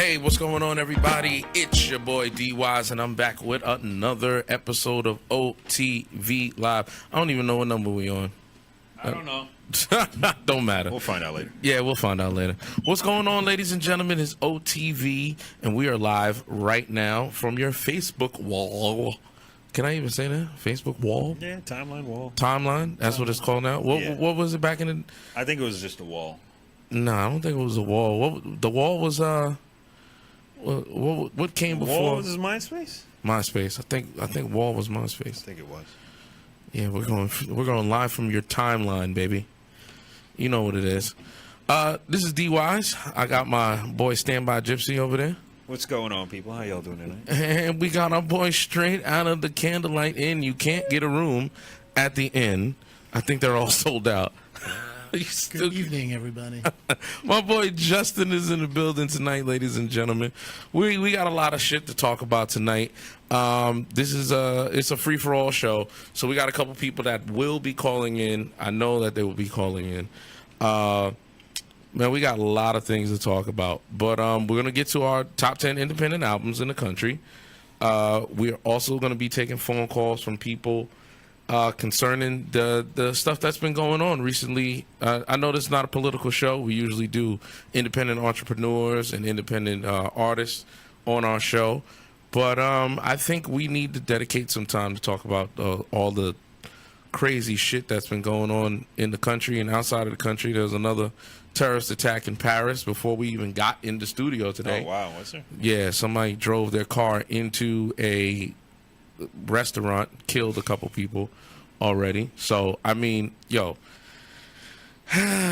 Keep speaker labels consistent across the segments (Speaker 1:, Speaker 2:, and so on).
Speaker 1: Hey, what's going on, everybody? It's your boy D.Wise, and I'm back with another episode of OTV Live. I don't even know what number we on.
Speaker 2: I don't know.
Speaker 1: Don't matter.
Speaker 2: We'll find out later.
Speaker 1: Yeah, we'll find out later. What's going on, ladies and gentlemen, is OTV, and we are live right now from your Facebook wall. Can I even say that? Facebook wall?
Speaker 2: Yeah, timeline wall.
Speaker 1: Timeline? That's what it's called now? What was it back in the...
Speaker 2: I think it was just a wall.
Speaker 1: No, I don't think it was a wall. The wall was... What came before?
Speaker 2: Wall was MySpace?
Speaker 1: MySpace. I think Wall was MySpace.
Speaker 2: I think it was.
Speaker 1: Yeah, we're going live from your timeline, baby. You know what it is. This is D.Wise. I got my boy Standby Gypsy over there.
Speaker 2: What's going on, people? How y'all doing tonight?
Speaker 1: And we got our boy straight out of the Candlelight Inn. You can't get a room at the inn. I think they're all sold out.
Speaker 3: Good evening, everybody.
Speaker 1: My boy Justin is in the building tonight, ladies and gentlemen. We got a lot of shit to talk about tonight. This is it's a free-for-all show, so we got a couple people that will be calling in. I know that they will be calling in. Man, we got a lot of things to talk about, but we're gonna get to our top 10 independent albums in the country. We're also gonna be taking phone calls from people concerning the stuff that's been going on recently. I know this is not a political show. We usually do independent entrepreneurs and independent artists on our show. But I think we need to dedicate some time to talk about all the crazy shit that's been going on in the country and outside of the country. There's another terrorist attack in Paris before we even got in the studio today.
Speaker 2: Oh, wow. What's there?
Speaker 1: Yeah, somebody drove their car into a restaurant, killed a couple people already. So I mean, yo,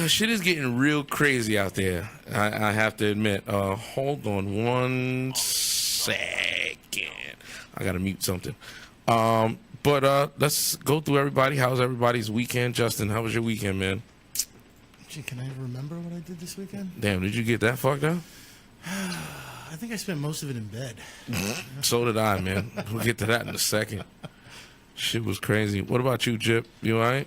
Speaker 1: shit is getting real crazy out there. I have to admit. Hold on one second. I gotta mute something. But let's go through everybody. How's everybody's weekend? Justin, how was your weekend, man?
Speaker 3: Gee, can I remember what I did this weekend?
Speaker 1: Damn, did you get that fucked up?
Speaker 3: I think I spent most of it in bed.
Speaker 1: So did I, man. We'll get to that in a second. Shit was crazy. What about you, Jip? You all right?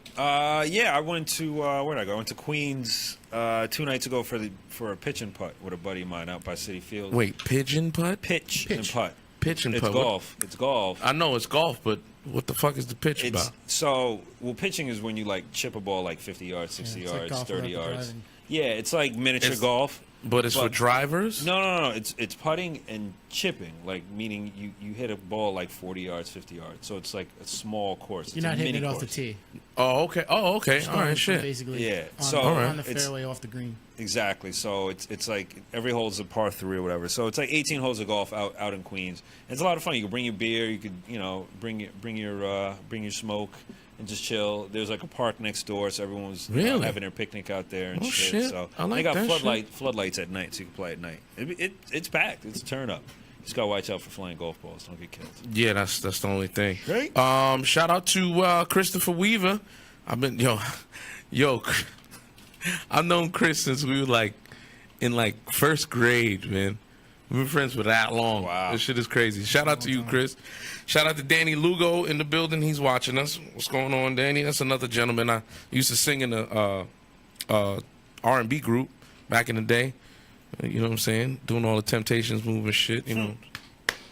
Speaker 2: Yeah, I went to where did I go? I went to Queens 2 nights ago for a pitch and putt with a buddy of mine out by City Field.
Speaker 1: Wait, pigeon putt?
Speaker 2: Pitch and putt.
Speaker 1: Pitch and
Speaker 2: It's
Speaker 1: putt.
Speaker 2: golf. It's golf.
Speaker 1: I know it's golf, but what the fuck is the pitch
Speaker 2: It's
Speaker 1: about?
Speaker 2: so pitching is when you like chip a ball like 50 yards, 60
Speaker 3: it's like
Speaker 2: yards,
Speaker 3: golf
Speaker 2: 30
Speaker 3: without the
Speaker 2: yards.
Speaker 3: driving.
Speaker 2: Yeah, it's like miniature
Speaker 1: It's-
Speaker 2: golf.
Speaker 1: But it's for drivers?
Speaker 2: No. It's putting and chipping, like meaning you hit a ball like 40 yards, 50 yards. So it's like a small course.
Speaker 3: You're
Speaker 2: It's
Speaker 3: not
Speaker 2: a
Speaker 3: hitting
Speaker 2: mini
Speaker 3: it off the
Speaker 2: course.
Speaker 3: tee.
Speaker 1: Oh, okay. All right, shit.
Speaker 3: Basically,
Speaker 2: Yeah,
Speaker 3: on,
Speaker 2: so-
Speaker 3: on the
Speaker 2: It's-
Speaker 3: fairway off the green.
Speaker 2: Exactly. So it's like every hole is a par 3 or whatever. So it's like 18 holes of golf out in Queens. It's a lot of fun. You can bring your beer. You could bring your smoke and just chill. There's like a park next door, so everyone's
Speaker 1: Really?
Speaker 2: having their picnic out there and
Speaker 1: Oh, shit.
Speaker 2: So
Speaker 1: I like
Speaker 2: they got
Speaker 1: that
Speaker 2: floodlights at night, so you can play at night. It's packed. It's a turn up. You just gotta watch out for flying golf balls. Don't get killed.
Speaker 1: Yeah, that's the only thing.
Speaker 2: Right.
Speaker 1: Shout out to Christopher Weaver. I've been yo, I've known Chris since we were in first grade, man. We've been friends for that long.
Speaker 2: Wow.
Speaker 1: This shit is crazy. Shout out to you, Chris. Shout out to Danny Lugo in the building. He's watching us. What's going on, Danny? That's another gentleman I used to sing in a R&B group back in the day. You know what I'm saying? Doing all the Temptations move and shit,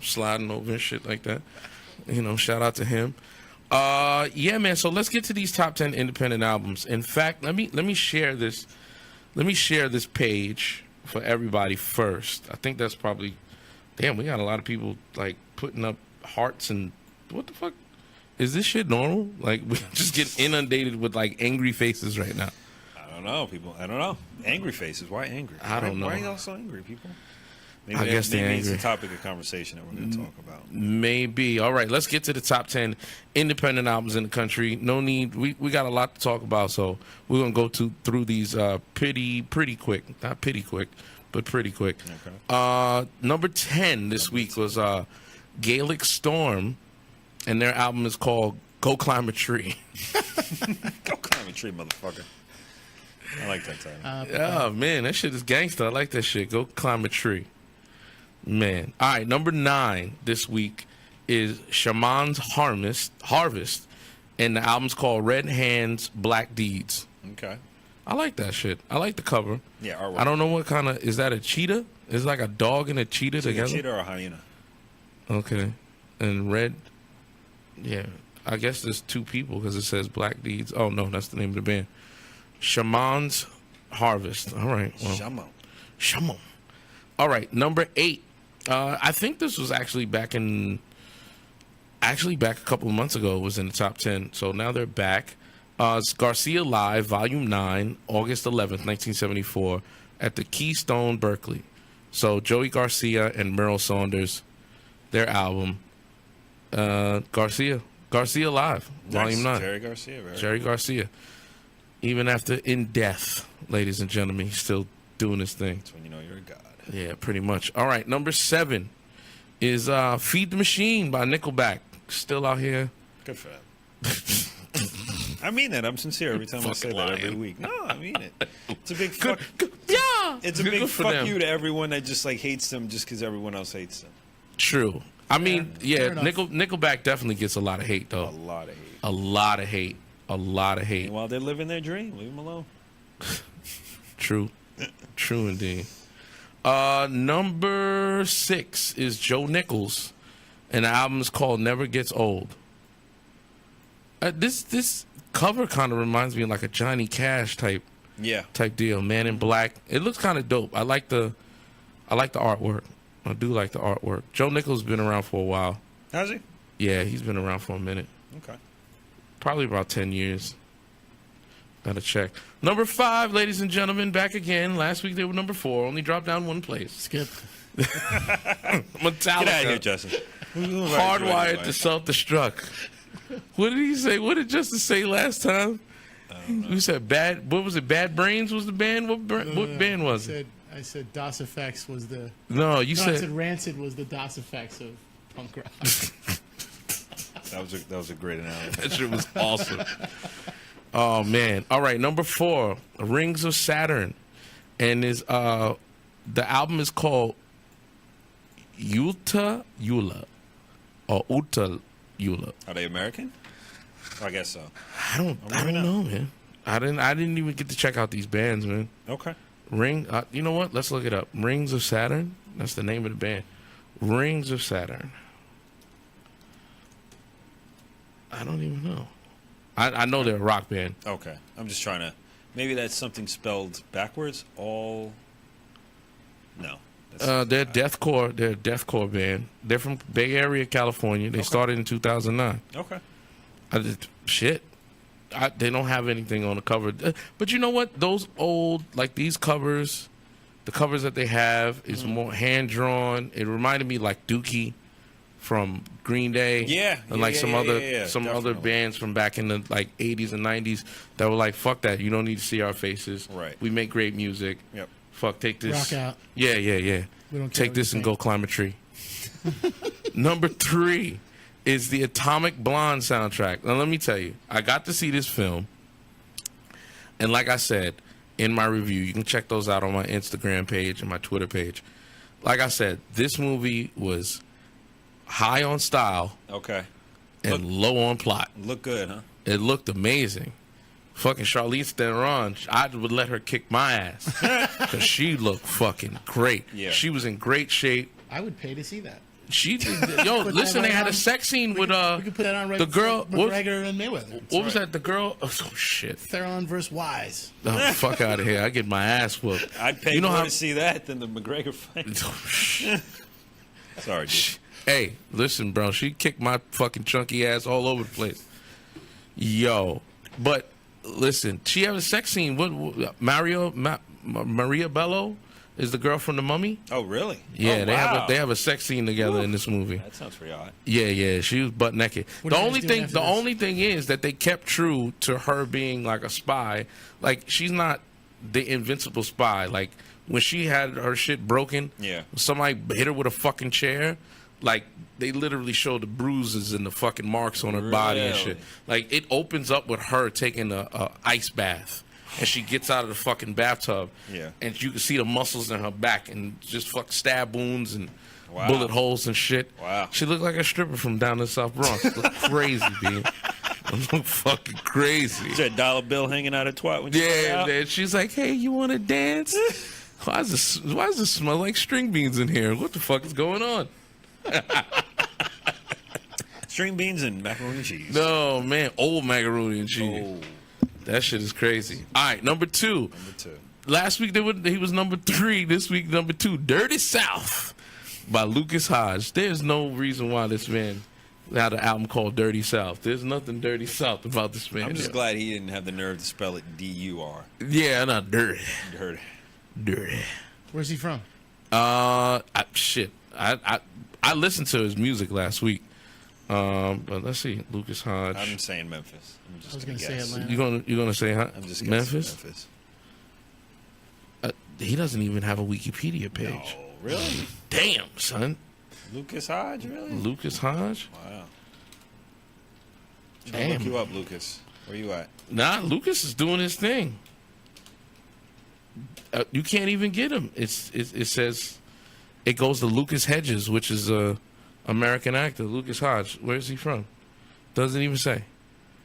Speaker 1: sliding over and shit like that. Shout out to him. Yeah, man, so let's get to these top 10 independent albums. In fact, let me share this. Let me share this page for everybody first. I think that's probably... Damn, we got a lot of people, putting up hearts and... What the fuck? Is this shit normal? We just get inundated with, angry faces right now.
Speaker 2: I don't know, people. I don't know. Angry faces. Why angry?
Speaker 1: I don't know.
Speaker 2: Why are y'all so angry, people?
Speaker 1: I guess they're
Speaker 2: maybe it's
Speaker 1: angry.
Speaker 2: a topic of conversation that we're going to talk about.
Speaker 1: Maybe. All right, let's get to the top 10 independent albums in the country. No need. We got a lot to talk about, so we're going to go through these pretty quick. Not pretty quick, but pretty quick.
Speaker 2: Okay.
Speaker 1: Number 10 this week was Gaelic Storm, and their album is called Go Climb a Tree.
Speaker 2: Go climb a tree, motherfucker. I like that title.
Speaker 1: Oh, man, that shit is gangster. I like that shit. Go Climb a Tree. Man. All right, number 9 this week is Shaman's Harvest, and the album's called Red Hands, Black Deeds.
Speaker 2: Okay.
Speaker 1: I like that shit. I like the cover.
Speaker 2: Yeah, artwork.
Speaker 1: I don't know what kind of... Is that a cheetah? It's like a dog and a cheetah
Speaker 2: It's like
Speaker 1: together.
Speaker 2: a cheetah or a hyena.
Speaker 1: Okay. And red. Yeah. I guess there's two people because it says Black Deeds. Oh, no, that's the name of the band. Shaman's Harvest. All right. Well, Shaman. All right. Number 8. I think this was actually back a couple of months ago. It was in the top 10. So now they're back. It's Garcia Live, Volume 9, August 11th, 1974, at the Keystone, Berkeley. So Joey Garcia and Merle Saunders, their album, Garcia Live, Volume 9. Jerry Garcia. Even after In Death, ladies and gentlemen, he's still doing his thing.
Speaker 2: That's when you know you're a god.
Speaker 1: Yeah, pretty much. All right, number 7 is Feed the Machine by Nickelback. Still out here.
Speaker 2: Good for them. I mean that. I'm sincere every time I say that every week. No, I mean it. It's a big fuck.
Speaker 1: Yeah.
Speaker 2: It's a big fuck you to everyone that just like hates them just because everyone else hates them.
Speaker 1: True. I mean,
Speaker 3: fair enough.
Speaker 1: Nickelback definitely gets a lot of hate, though.
Speaker 2: A lot of hate.
Speaker 1: A lot of hate. A lot of hate.
Speaker 2: And while they're living their dream, leave them alone.
Speaker 1: True. True indeed. Number 6 is Joe Nichols, and the album is called Never Gets Old. This cover kind of reminds me of like a Johnny Cash type deal. Man in Black. It looks kind of dope. I like the artwork. I do like the artwork. Joe Nichols been around for a while.
Speaker 2: Has he?
Speaker 1: Yeah, he's been around for a minute.
Speaker 2: Okay.
Speaker 1: Probably about 10 years. Gotta check. Number 5, ladies and gentlemen, back again. Last week they were number 4. Only dropped down one place.
Speaker 3: Skip.
Speaker 1: Metallica.
Speaker 2: Get out of here, Justin.
Speaker 1: Hardwired to Self-Destruct. What did he say? What did Justin say last time? You said bad. What was it? Bad Brains was the band. What band was it?
Speaker 3: I said DOS Effects was the.
Speaker 1: No,
Speaker 3: I said
Speaker 1: said
Speaker 3: Rancid was the DOS Effects of punk rock.
Speaker 2: That was a great analogy.
Speaker 1: that shit was awesome. Oh man! All right, number 4, Rings of Saturn, and the album is called Uta Eula or Uta Eula.
Speaker 2: Are they American? I guess so.
Speaker 1: I don't know, man. I didn't even get to check out these bands, man.
Speaker 2: Okay.
Speaker 1: You know what? Let's look it up. Rings of Saturn. That's the name of the band. Rings of Saturn. I don't even know. I know they're a rock band.
Speaker 2: Okay. I'm just trying to. Maybe that's something spelled backwards. All. No.
Speaker 1: They're deathcore. They're a deathcore band. They're from Bay Area, California. They started in 2009.
Speaker 2: Okay.
Speaker 1: They don't have anything on the cover. But you know what? Those old, like these covers, the covers that they have is more hand drawn. It reminded me like Dookie from Green Day. And like some other bands from back in the like 80s and 90s that were like, fuck that. You don't need to see our faces.
Speaker 2: Right.
Speaker 1: We make great music.
Speaker 2: Yep.
Speaker 1: Fuck, take this.
Speaker 3: Rock out.
Speaker 1: Yeah.
Speaker 3: We don't care
Speaker 1: Take
Speaker 3: what
Speaker 1: this
Speaker 3: you
Speaker 1: and
Speaker 3: think.
Speaker 1: go climb a tree. Number 3 is the Atomic Blonde soundtrack. Now, let me tell you, I got to see this film. And like I said in my review, you can check those out on my Instagram page and my Twitter page. Like I said, this movie was high on style
Speaker 2: Okay.
Speaker 1: and low on plot.
Speaker 2: Look good, huh?
Speaker 1: It looked amazing. Fucking Charlize Theron, I would let her kick my ass because she looked fucking great.
Speaker 2: Yeah.
Speaker 1: She was in great shape.
Speaker 3: I would pay to see that.
Speaker 1: She did. Yo,
Speaker 3: Put
Speaker 1: listen,
Speaker 3: that
Speaker 1: they
Speaker 3: right
Speaker 1: had a
Speaker 3: on-
Speaker 1: sex scene with
Speaker 3: We could put that on right
Speaker 1: the girl. What
Speaker 3: McGregor and Mayweather.
Speaker 1: was that? The girl. Oh shit.
Speaker 3: Theron versus Wise.
Speaker 1: Oh, fuck out of here! I get my ass whooped.
Speaker 2: I'd pay
Speaker 1: You know
Speaker 2: more
Speaker 1: how-
Speaker 2: to see that than the McGregor fight. Sorry, dude.
Speaker 1: Hey, listen, bro. She kicked my fucking chunky ass all over the place. Yo, but listen, she had a sex scene. Maria Bello is the girl from The Mummy.
Speaker 2: Oh, really?
Speaker 1: Yeah,
Speaker 2: Oh,
Speaker 1: they have a sex scene together in this movie.
Speaker 2: That sounds pretty hot.
Speaker 1: Yeah, she was butt naked.
Speaker 3: What
Speaker 1: The
Speaker 3: are you
Speaker 1: only
Speaker 3: guys doing
Speaker 1: thing,
Speaker 3: after
Speaker 1: the
Speaker 3: this?
Speaker 1: only thing is that they kept true to her being like a spy. Like she's not the invincible spy. Like when she had her shit broken,
Speaker 2: Yeah.
Speaker 1: somebody hit her with a fucking chair. Like they literally showed the bruises and the fucking marks on her body and shit.
Speaker 2: Really?
Speaker 1: Like it opens up with her taking a ice bath. And she gets out of the fucking bathtub.
Speaker 2: Yeah.
Speaker 1: And you can see the muscles in her back and just fuck stab wounds and
Speaker 2: Wow.
Speaker 1: bullet holes and shit.
Speaker 2: Wow.
Speaker 1: She looked like a stripper from down in South Bronx. Looked crazy, B. Looked fucking crazy.
Speaker 2: Is there a dollar bill hanging out of twat when you
Speaker 1: Yeah,
Speaker 2: out?
Speaker 1: man. She's like, hey, you want to dance? Why does this smell like string beans in here? What the fuck is going on?
Speaker 2: String beans and macaroni and cheese.
Speaker 1: No, man. Old macaroni and cheese.
Speaker 2: Oh,
Speaker 1: That shit is crazy. All right, number 2.
Speaker 2: number 2.
Speaker 1: Last week he was number 3. This week, number 2. Dirty South by Lucas Hodge. There's no reason why this man had an album called Dirty South. There's nothing Dirty South about this man.
Speaker 2: I'm just glad he didn't have the nerve to spell it D-U-R.
Speaker 1: Yeah, not dirty.
Speaker 2: Dirty.
Speaker 3: Where's he from?
Speaker 1: Shit. I listened to his music last week. But let's see, Lucas Hodge.
Speaker 2: I'm saying Memphis. I'm just
Speaker 3: I was
Speaker 2: gonna
Speaker 3: gonna say
Speaker 2: guess.
Speaker 3: Atlanta.
Speaker 1: You gonna say
Speaker 2: I'm just guessing
Speaker 1: Memphis? He doesn't even have a Wikipedia page.
Speaker 2: No, really?
Speaker 1: Damn, son.
Speaker 2: Lucas Hodge, really?
Speaker 1: Lucas Hodge.
Speaker 2: Wow. I'll
Speaker 1: Damn.
Speaker 2: look you up, Lucas. Where you at?
Speaker 1: Nah, Lucas is doing his thing. You can't even get him. It says it goes to Lucas Hedges, which is a American actor. Lucas Hodge. Where's he from? Doesn't even say.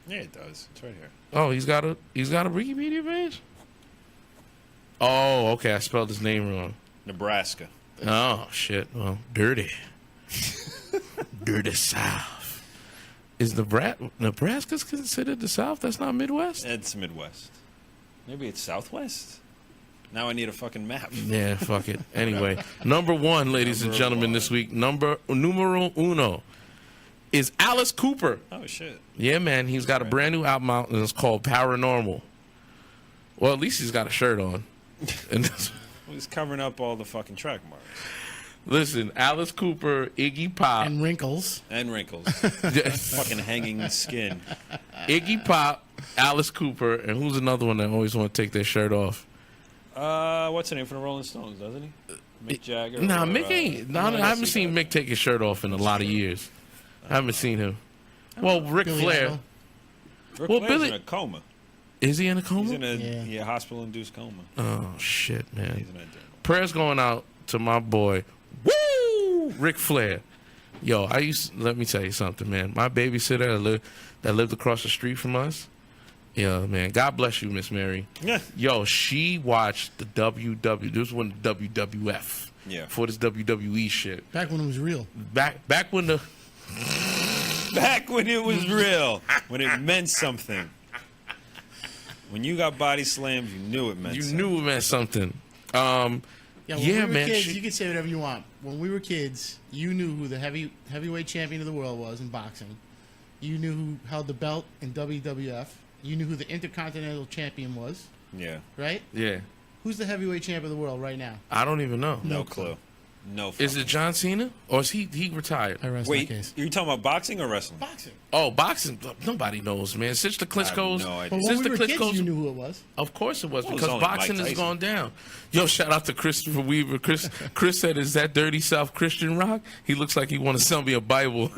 Speaker 2: Yeah, it does. It's right here.
Speaker 1: Oh, he's got a Wikipedia page. Oh, okay. I spelled his name wrong.
Speaker 2: Nebraska.
Speaker 1: Oh shit. Well, dirty. Dirty South. Is Nebraska's considered the South? That's not Midwest?
Speaker 2: It's Midwest. Maybe it's Southwest. Now I need a fucking map.
Speaker 1: Yeah, fuck it. Anyway, number 1, ladies and gentlemen, this week, numero uno is Alice Cooper.
Speaker 2: Oh shit.
Speaker 1: Yeah, man, he's got a brand new album out and it's called Paranormal. Well, at least he's got a shirt on. And
Speaker 2: He's covering up all the fucking track marks
Speaker 1: listen, Alice Cooper, Iggy Pop,
Speaker 3: And wrinkles.
Speaker 2: and wrinkles. Fucking hanging skin.
Speaker 1: Iggy Pop, Alice Cooper, and who's another one that always want to take their shirt off?
Speaker 2: What's the name for the Rolling Stones? Doesn't he? Mick Jagger.
Speaker 1: Nah,
Speaker 2: or,
Speaker 1: Mick ain't. Nah, I haven't seen Mick take his shirt off in a lot of years. I haven't seen him. Well, Ric
Speaker 3: Billy
Speaker 1: Flair.
Speaker 3: Idol.
Speaker 2: Ric
Speaker 1: Well,
Speaker 2: Flair's
Speaker 1: Billy-
Speaker 2: in a coma.
Speaker 1: Is he in a coma?
Speaker 2: He's in a
Speaker 3: Yeah.
Speaker 2: hospital-induced coma.
Speaker 1: Oh shit, man.
Speaker 2: He's in a
Speaker 1: Prayers going out to my boy, woo, Ric Flair. Yo, let me tell you something, man. My babysitter that lived across the street from us. Yeah, man. God bless you, Miss Mary.
Speaker 2: Yeah.
Speaker 1: Yo, she watched the WW. This was when the WWF.
Speaker 2: Yeah.
Speaker 1: For this WWE shit.
Speaker 3: Back when it was real.
Speaker 1: Back when the
Speaker 2: Back when it was real, when it meant something. When you got body slammed, you knew it meant something.
Speaker 1: knew it meant something.
Speaker 3: Yeah, when we were
Speaker 1: man.
Speaker 3: kids, you could say whatever you want. When we were kids, you knew who the heavyweight champion of the world was in boxing. You knew who held the belt in WWF. You knew who the Intercontinental Champion was,
Speaker 2: Yeah.
Speaker 3: right?
Speaker 1: Yeah.
Speaker 3: Who's the heavyweight champ of the world right now?
Speaker 1: I don't even know.
Speaker 2: No clue. No.
Speaker 1: Is
Speaker 2: fucking-
Speaker 1: it John Cena or is he retired?
Speaker 3: I rest
Speaker 2: Wait,
Speaker 3: my case.
Speaker 2: you talking about boxing or wrestling?
Speaker 3: Boxing.
Speaker 1: Oh, boxing. Nobody knows, man. Since the Klitschko's,
Speaker 2: no idea.
Speaker 3: But
Speaker 1: since
Speaker 3: when
Speaker 1: the
Speaker 3: we were kids,
Speaker 1: Klitschko's,
Speaker 3: you knew who it was.
Speaker 1: of course it was
Speaker 2: Well, it was
Speaker 1: because
Speaker 2: only
Speaker 1: boxing
Speaker 2: Mike
Speaker 1: has
Speaker 2: Tyson.
Speaker 1: gone down. Yo, shout out to Christopher Weaver. Chris said, "Is that Dirty South Christian rock?" He looks like he want to sell me a Bible.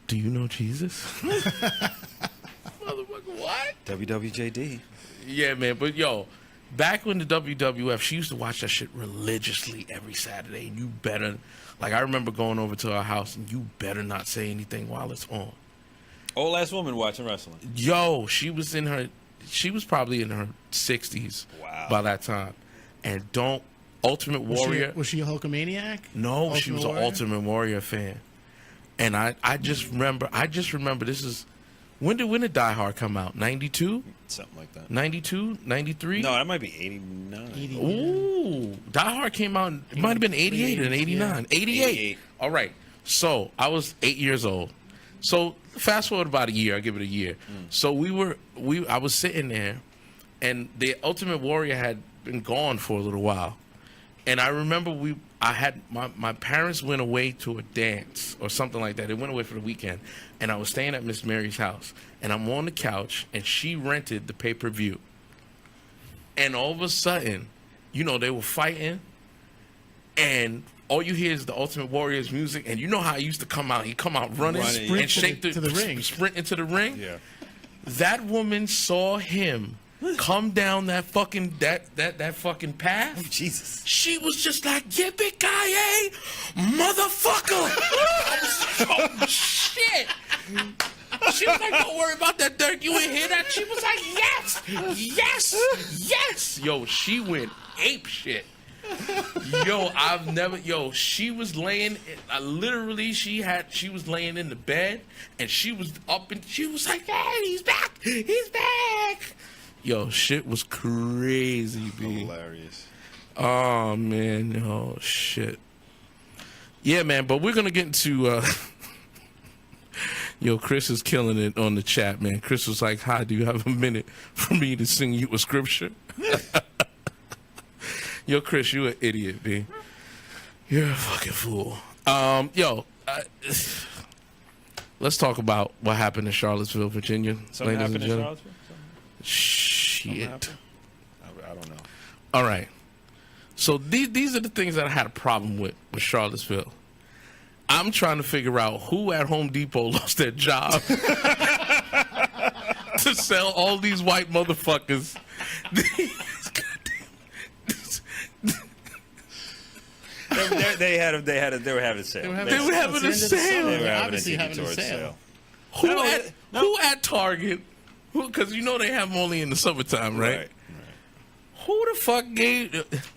Speaker 1: Do you know Jesus? Motherfucker, what?
Speaker 2: WWJD.
Speaker 1: Yeah, man. But yo, back when the WWF, she used to watch that shit religiously every Saturday. And you better, like, I remember going over to her house, and you better not say anything while it's on.
Speaker 2: Old ass woman watching wrestling.
Speaker 1: Yo, she was probably in her 60s
Speaker 2: Wow.
Speaker 1: by that time. And Ultimate Warrior.
Speaker 3: Was she a Hulkamaniac?
Speaker 1: No, she
Speaker 3: Ultimate
Speaker 1: was an
Speaker 3: Warrior?
Speaker 1: Ultimate Warrior fan. And I just remember this is, when did Die Hard come out? 92?
Speaker 2: Something like that.
Speaker 1: 92? 93?
Speaker 2: No, that might be 89.
Speaker 3: 80.
Speaker 1: Ooh, Die Hard came out. It might have been 88 and 89. 88.
Speaker 2: 88.
Speaker 1: All right. So I was 8 years old. So fast forward about a year. I give it a year. So I was sitting there, and the Ultimate Warrior had been gone for a little while, and I remember my parents went away to a dance or something like that. They went away for the weekend, and I was staying at Miss Mary's house, and I'm on the couch, and she rented the pay-per-view. And all of a sudden, they were fighting, and all you hear is the Ultimate Warrior's music, and you know how he used to come out. He'd come out running
Speaker 2: Running,
Speaker 1: and shake
Speaker 3: to the ring.
Speaker 1: sprint into the ring.
Speaker 2: Yeah.
Speaker 1: That woman saw him come down that fucking that fucking path.
Speaker 2: Jesus.
Speaker 1: She was just like, yippee-ki-yay, motherfucker. I was like, oh, shit. She was like, don't worry about that, Dirk. You ain't hear that? She was like, yes. Yo, she went ape shit. Yo, she was laying, literally, she was laying in the bed, and she was up, and she was like, hey, he's back. Yo, shit was crazy, B.
Speaker 2: Hilarious.
Speaker 1: Oh, man. Oh, shit. Yeah, man, but we're going to get into... Yo, Chris is killing it on the chat, man. Chris was like, hi, do you have a minute for me to sing you a scripture? Yo, Chris, you an idiot, B. You're a fucking fool. Let's talk about what happened in Charlottesville, Virginia.
Speaker 2: Something
Speaker 1: ladies
Speaker 2: happened
Speaker 1: and
Speaker 2: in
Speaker 1: gentlemen.
Speaker 2: Charlottesville?
Speaker 1: Shit.
Speaker 2: Happened? I don't know.
Speaker 1: All right. So these are the things that I had a problem with Charlottesville. I'm trying to figure out who at Home Depot lost their job to sell all these white motherfuckers.
Speaker 2: They were having a sale.
Speaker 1: They were having a sale.
Speaker 2: They were having a
Speaker 3: Obviously
Speaker 2: tiki
Speaker 3: having a
Speaker 2: torch
Speaker 3: sale.
Speaker 2: sale.
Speaker 1: Who at Target? Because you know they have them only in the summertime, right? Who the fuck gave?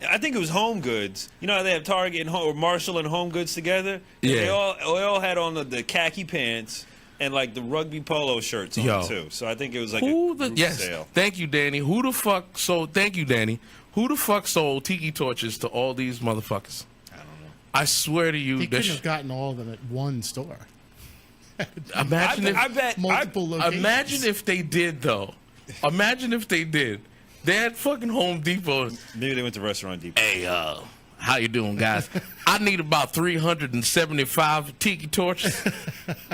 Speaker 2: I think it was Home Goods. You know how they have Target and or Marshall and Home Goods together?
Speaker 1: Yeah.
Speaker 2: They all had on the khaki pants and like the rugby polo shirts on too. So I think it was like a group sale.
Speaker 1: Thank you, Danny. Who the fuck sold? Thank you, Danny. Who the fuck sold tiki torches to all these motherfuckers?
Speaker 2: I don't know.
Speaker 1: I swear to you,
Speaker 3: They
Speaker 1: that
Speaker 3: couldn't have gotten all of them at one store.
Speaker 1: imagine if
Speaker 2: I bet
Speaker 3: Multiple locations.
Speaker 1: imagine if they did though. Imagine if they did. They had fucking Home Depot.
Speaker 2: maybe they went to Restaurant Depot.
Speaker 1: Hey, how you doing, guys? I need about 375 tiki torches.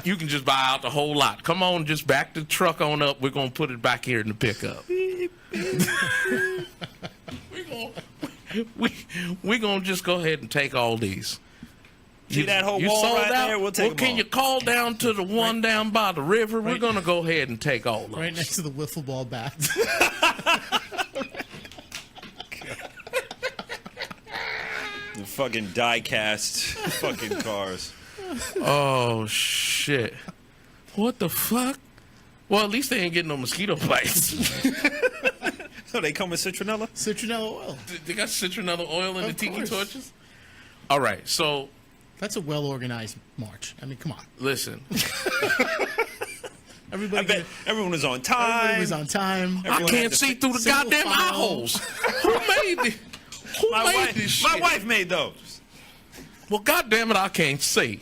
Speaker 1: You can just buy out the whole lot. Come on, just back the truck on up. We're gonna put it back here in the pickup. We're gonna just go ahead and take all these.
Speaker 2: See that whole wall
Speaker 1: sold
Speaker 2: right
Speaker 1: out?
Speaker 2: there? We'll take them
Speaker 1: Can
Speaker 2: all.
Speaker 1: you call down to the one down by the river? We're gonna go ahead and take all of them.
Speaker 3: Right next to the wiffle ball bats.
Speaker 2: The fucking die-cast fucking cars.
Speaker 1: Oh shit! What the fuck? Well, at least they ain't getting no mosquito bites.
Speaker 2: So they come with citronella?
Speaker 3: Citronella oil.
Speaker 1: They got citronella oil in the
Speaker 3: Of
Speaker 1: tiki
Speaker 3: course.
Speaker 1: torches. All right, so
Speaker 3: That's a well-organized march. I mean, come on.
Speaker 1: listen.
Speaker 3: Everybody,
Speaker 2: I bet everyone was on time.
Speaker 3: everybody was on time.
Speaker 1: I
Speaker 2: Everyone
Speaker 1: can't
Speaker 2: had
Speaker 1: see
Speaker 2: to
Speaker 1: through the
Speaker 3: single
Speaker 1: goddamn eye
Speaker 3: file.
Speaker 1: holes. Who made this? Who made this shit?
Speaker 2: My wife made those.
Speaker 1: Well, goddamn it, I can't see.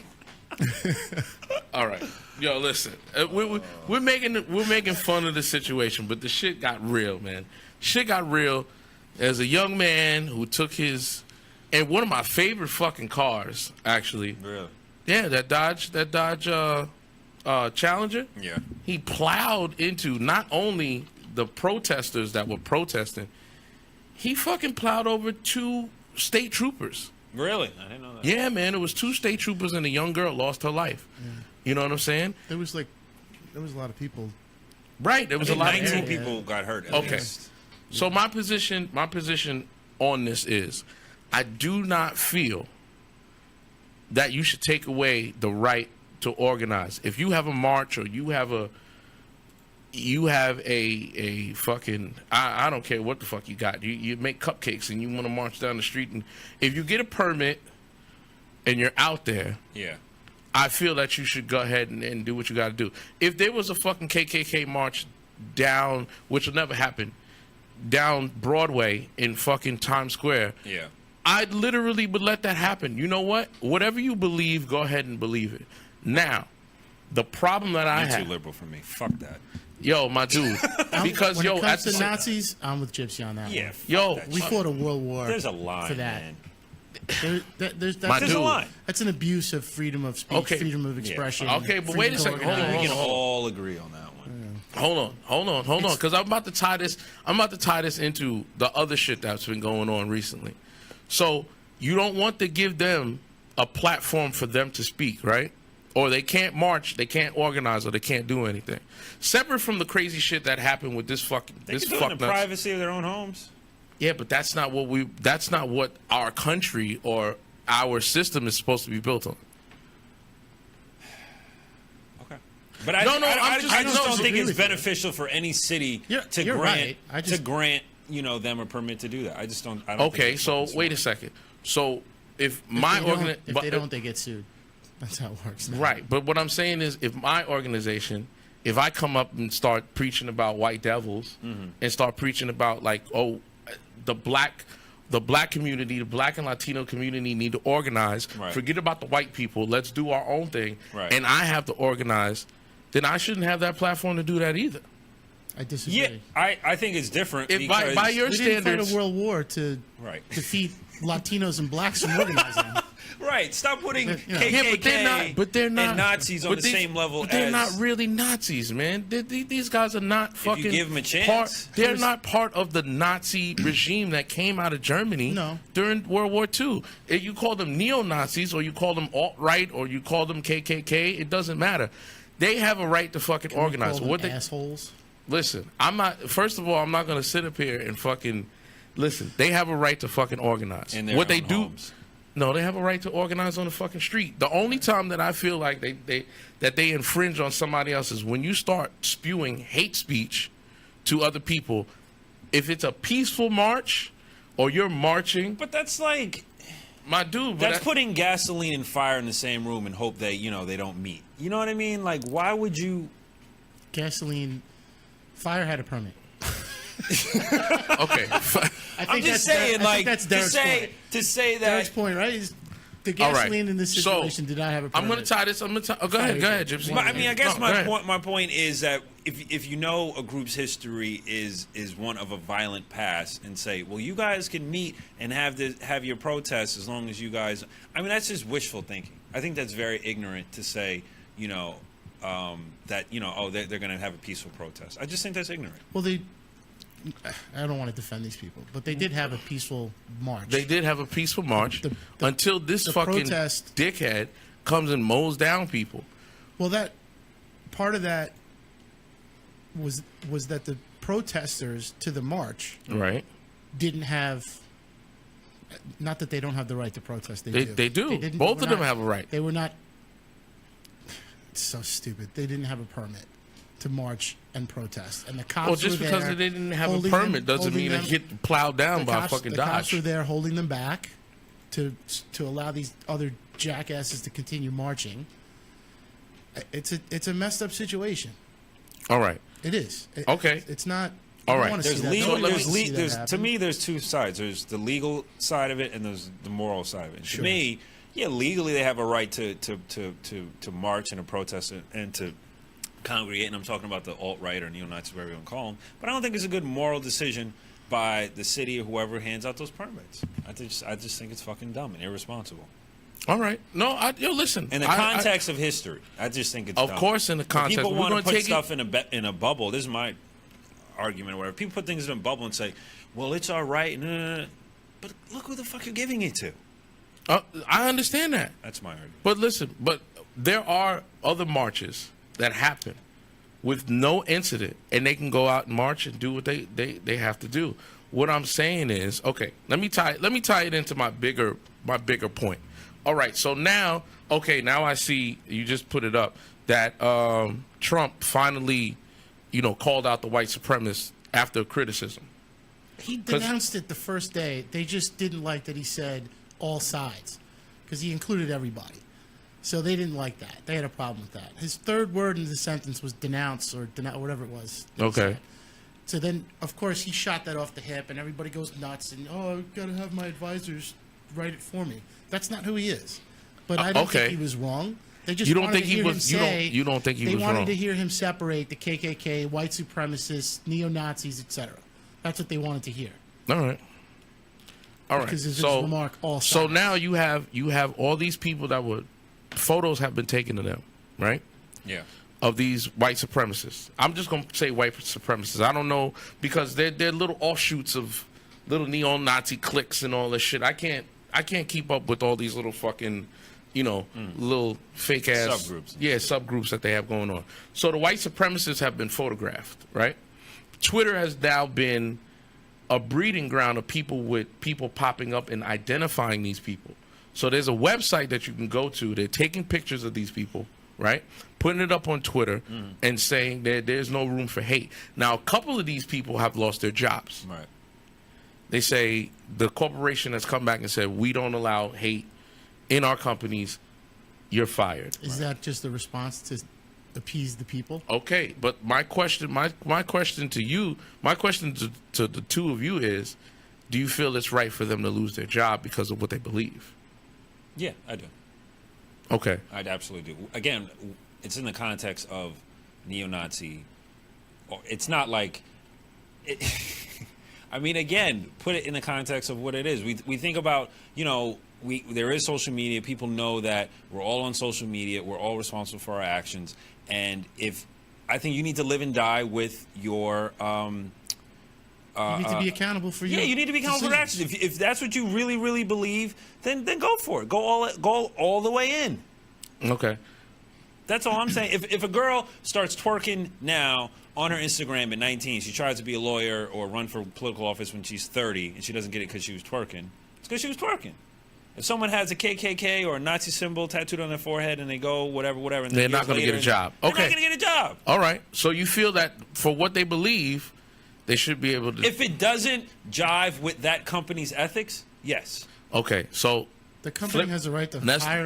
Speaker 1: All right, yo, listen. We're making fun of the situation, but the shit got real, man. Shit got real. There's a young man who took his, and one of my favorite fucking cars, actually.
Speaker 2: Really?
Speaker 1: Yeah, that Dodge Challenger.
Speaker 2: Yeah.
Speaker 1: He plowed into not only the protesters that were protesting, he fucking plowed over 2 state troopers.
Speaker 2: Really? I didn't know that.
Speaker 1: Yeah, man, it was 2 state troopers and a young girl lost her life. You know what I'm saying?
Speaker 3: There was a lot of people.
Speaker 1: Right. There was a lot of
Speaker 2: 19
Speaker 1: people.
Speaker 2: people got hurt. At
Speaker 1: Okay.
Speaker 2: least.
Speaker 1: So my position on this is, I do not feel that you should take away the right to organize. If you have a march or you have a fucking, I don't care what the fuck you got. You make cupcakes and you want to march down the street, and if you get a permit and you're out there,
Speaker 2: Yeah.
Speaker 1: I feel that you should go ahead and do what you got to do. If there was a fucking KKK march down, which will never happen, down Broadway in fucking Times Square,
Speaker 2: Yeah.
Speaker 1: I literally would let that happen. You know what? Whatever you believe, go ahead and believe it. Now, the problem that I
Speaker 2: You're
Speaker 1: have,
Speaker 2: too liberal for me. Fuck that.
Speaker 1: yo, my dude, because
Speaker 3: when
Speaker 1: yo,
Speaker 3: it
Speaker 1: at
Speaker 3: comes
Speaker 1: the
Speaker 3: to
Speaker 1: same-
Speaker 3: Nazis, I'm with Gypsy on that.
Speaker 2: Yeah.
Speaker 3: one.
Speaker 2: Fuck
Speaker 1: Yo,
Speaker 2: that
Speaker 3: We
Speaker 2: shit.
Speaker 3: fought a world war.
Speaker 2: There's a line,
Speaker 3: for that.
Speaker 2: man.
Speaker 3: There's
Speaker 1: My
Speaker 2: There's
Speaker 1: dude.
Speaker 2: a line.
Speaker 3: That's an abuse of freedom of speech,
Speaker 1: Okay.
Speaker 3: freedom of
Speaker 2: Yeah.
Speaker 3: expression.
Speaker 1: Okay, but wait a
Speaker 3: freedom to
Speaker 1: second. Hold on,
Speaker 2: We
Speaker 3: organize.
Speaker 2: can
Speaker 1: hold on.
Speaker 2: all agree on that one.
Speaker 1: hold on, because I'm about to tie this. Into the other shit that's been going on recently. So you don't want to give them a platform for them to speak, right? Or they can't march, they can't organize, or they can't do anything. Separate from the crazy shit that happened with this fucking
Speaker 2: They
Speaker 1: this
Speaker 2: can do it in the
Speaker 1: fuck nuts.
Speaker 2: privacy of their own homes.
Speaker 1: Yeah, but that's not what our country or our system is supposed to be built on.
Speaker 2: Okay. But I just don't think
Speaker 3: agree
Speaker 2: it's
Speaker 3: with you.
Speaker 2: beneficial for any city
Speaker 3: You're
Speaker 2: grant
Speaker 3: right.
Speaker 2: to grant them a permit to do that. I don't. I don't
Speaker 1: Okay,
Speaker 2: think it's
Speaker 1: so
Speaker 2: fucking
Speaker 1: wait
Speaker 2: smart.
Speaker 1: a second. So if
Speaker 3: If
Speaker 1: my
Speaker 3: they don't-
Speaker 1: organization,
Speaker 3: if they don't, they get sued. That's how it works. Now.
Speaker 1: right? But what I'm saying is, if my organization, if I come up and start preaching about white devils and start preaching about like, oh, the black community, the black and Latino community need to organize.
Speaker 2: Right.
Speaker 1: Forget about the white people. Let's do our own thing.
Speaker 2: Right.
Speaker 1: And I have to organize. Then I shouldn't have that platform to do that either.
Speaker 3: I disagree.
Speaker 2: Yeah, I think it's different.
Speaker 1: If
Speaker 2: because,
Speaker 1: by your
Speaker 3: We didn't fight
Speaker 1: standards,
Speaker 3: a world war to
Speaker 2: Right.
Speaker 3: defeat Latinos and blacks from organizing.
Speaker 2: right, stop putting
Speaker 3: Yeah,
Speaker 2: KKK
Speaker 1: but they're not
Speaker 2: and Nazis on
Speaker 1: but
Speaker 2: the
Speaker 1: these-
Speaker 2: same level
Speaker 1: but they're
Speaker 2: as.
Speaker 1: not really Nazis, man. These guys are not fucking.
Speaker 2: give 'em a chance.
Speaker 1: they're not part of the Nazi regime that came out of Germany
Speaker 3: No.
Speaker 1: during World War II. If you call them neo Nazis or you call them alt right or you call them KKK, it doesn't matter. They have a right to fucking organize.
Speaker 3: Call them
Speaker 1: What they
Speaker 3: assholes.
Speaker 1: listen? I'm not. First of all, I'm not going to sit up here and fucking listen. They have a right to fucking organize.
Speaker 2: In their
Speaker 1: What they
Speaker 2: own
Speaker 1: do.
Speaker 2: homes.
Speaker 1: No, they have a right to organize on the fucking street. The only time that I feel like they infringe on somebody else is when you start spewing hate speech to other people. If it's a peaceful march or you're marching,
Speaker 2: But that's like
Speaker 1: my dude, but
Speaker 2: that's putting gasoline and fire in the same room and hope they they don't meet. You know what I mean? Like, why would you?
Speaker 3: Gasoline. Fire had a permit.
Speaker 1: okay.
Speaker 3: I think
Speaker 2: I'm just
Speaker 3: that's
Speaker 2: saying,
Speaker 3: I
Speaker 2: like,
Speaker 3: think that's
Speaker 2: to
Speaker 3: Derek's point.
Speaker 2: say
Speaker 3: Derek's
Speaker 2: that.
Speaker 3: point, right? Is the
Speaker 1: All right.
Speaker 3: gasoline in this
Speaker 1: So,
Speaker 3: situation did not have a permit.
Speaker 1: I'm going to tie this. Oh, go ahead, Gypsy.
Speaker 2: But I mean, I guess
Speaker 1: No, go ahead.
Speaker 2: my point is that if you know a group's history is one of a violent past, and say, well, you guys can meet and have your protests as long as you guys. I mean, that's just wishful thinking. I think that's very ignorant to say, that they're going to have a peaceful protest. I just think that's ignorant.
Speaker 3: Well, I don't want to defend these people, but they did have a peaceful march.
Speaker 1: They did have a peaceful march until this
Speaker 3: the
Speaker 1: fucking
Speaker 3: protest-
Speaker 1: dickhead comes and mows down people.
Speaker 3: Well, that part of that was that the protesters to the march
Speaker 1: Right.
Speaker 3: didn't have. Not that they don't have the right to protest. They do.
Speaker 1: They do.
Speaker 3: didn't-
Speaker 1: Both
Speaker 3: were
Speaker 1: of them
Speaker 3: not-
Speaker 1: have a right.
Speaker 3: They were not. It's so stupid. They didn't have a permit to march and protest, and the cops.
Speaker 1: Well, just
Speaker 3: were
Speaker 1: because
Speaker 3: there
Speaker 1: they didn't have a
Speaker 3: holding
Speaker 1: permit
Speaker 3: them-
Speaker 1: doesn't
Speaker 3: holding
Speaker 1: mean
Speaker 3: them-
Speaker 1: they get plowed down by fucking
Speaker 3: the cops
Speaker 1: Dodge.
Speaker 3: were there holding them back to allow these other jackasses to continue marching. It's a messed up situation.
Speaker 1: All right.
Speaker 3: It is.
Speaker 1: Okay.
Speaker 3: It's not.
Speaker 1: All
Speaker 3: I don't
Speaker 1: right.
Speaker 3: wanna see
Speaker 2: There's
Speaker 3: that.
Speaker 2: legal.
Speaker 3: Nobody
Speaker 2: There's
Speaker 3: wants to see that
Speaker 2: there's to
Speaker 3: happen.
Speaker 2: me. There's two sides. There's the legal side of it, and there's the moral side of it.
Speaker 3: Sure.
Speaker 2: To me, yeah, legally they have a right to march and to protest and to congregate. And I'm talking about the alt right or neo-Nazis, whatever you want to call them. But I don't think it's a good moral decision by the city or whoever hands out those permits. I just think it's fucking dumb and irresponsible.
Speaker 1: All right. No, listen.
Speaker 2: In the context of history, I just think it's
Speaker 1: Of
Speaker 2: dumb.
Speaker 1: course, in the
Speaker 2: If
Speaker 1: context.
Speaker 2: people
Speaker 1: We're
Speaker 2: want to
Speaker 1: gonna
Speaker 2: put
Speaker 1: take
Speaker 2: stuff in a bubble. This is my argument or whatever. People put things in a bubble and say, well, it's all right. But look who the fuck you're giving it to.
Speaker 1: I understand that.
Speaker 2: That's my argument.
Speaker 1: But listen, there are other marches that happen with no incident, and they can go out and march and do what they have to do. What I'm saying is, okay, let me tie it into my bigger point. All right, so now I see you just put it up that Trump finally, called out the white supremacists after criticism.
Speaker 3: He denounced it the first day. They just didn't like that he said all sides because he included everybody. So they didn't like that. They had a problem with that. His third word in the sentence was denounce or whatever it was.
Speaker 1: Okay.
Speaker 3: So then, of course, he shot that off the hip, and everybody goes nuts. And I've got to have my advisors write it for me. That's not who he is. But I don't think he was wrong. They just
Speaker 1: You don't
Speaker 3: wanted
Speaker 1: think
Speaker 3: to
Speaker 1: he
Speaker 3: hear
Speaker 1: was-
Speaker 3: him
Speaker 1: you don't-
Speaker 3: say.
Speaker 1: you don't think he was
Speaker 3: They wanted
Speaker 1: wrong?
Speaker 3: to hear him separate the KKK, white supremacists, neo Nazis, etc. That's what they wanted to hear.
Speaker 1: All right.
Speaker 3: Because of his remark, all
Speaker 1: so
Speaker 3: sides.
Speaker 1: now you have all these people that were photos have been taken of them, right?
Speaker 2: Yeah.
Speaker 1: Of these white supremacists. I'm just gonna say white supremacists. I don't know because they're little offshoots of little neo-Nazi cliques and all this shit. I can't keep up with all these little fucking, little fake ass
Speaker 2: Subgroups.
Speaker 1: Yeah, subgroups that they have going on. So the white supremacists have been photographed, right? Twitter has now been a breeding ground of people popping up and identifying these people. So there's a website that you can go to. They're taking pictures of these people, right? Putting it up on Twitter and saying that there's no room for hate. Now, a couple of these people have lost their jobs.
Speaker 2: Right.
Speaker 1: They say the corporation has come back and said, we don't allow hate in our companies. You're fired.
Speaker 3: Is that just a response to appease the people?
Speaker 1: Okay, but my question to you, my question to the two of you is, do you feel it's right for them to lose their job because of what they believe?
Speaker 2: Yeah, I do.
Speaker 1: Okay.
Speaker 2: I'd absolutely do. Again, it's in the context of neo-Nazi. It's not like... I mean, again, put it in the context of what it is. We think about, there is social media. People know that we're all on social media. We're all responsible for our actions. And I think you need to live and die with your...
Speaker 3: you need to be accountable for your
Speaker 2: you need to be accountable for your actions. If that's what you really, really believe, then go for it. Go all the way in.
Speaker 1: Okay.
Speaker 2: That's all I'm saying. If a girl starts twerking now on her Instagram at 19, she tries to be a lawyer or run for political office when she's 30, and she doesn't get it because she was twerking, it's because she was twerking. If someone has a KKK or a Nazi symbol tattooed on their forehead and they go whatever, and
Speaker 1: they're not going to get a job. Okay.
Speaker 2: They're not going to get a job.
Speaker 1: All right. So you feel that for what they believe, they should be able to...
Speaker 2: If it doesn't jive with that company's ethics, yes.
Speaker 1: Okay. So...
Speaker 3: The company has a right to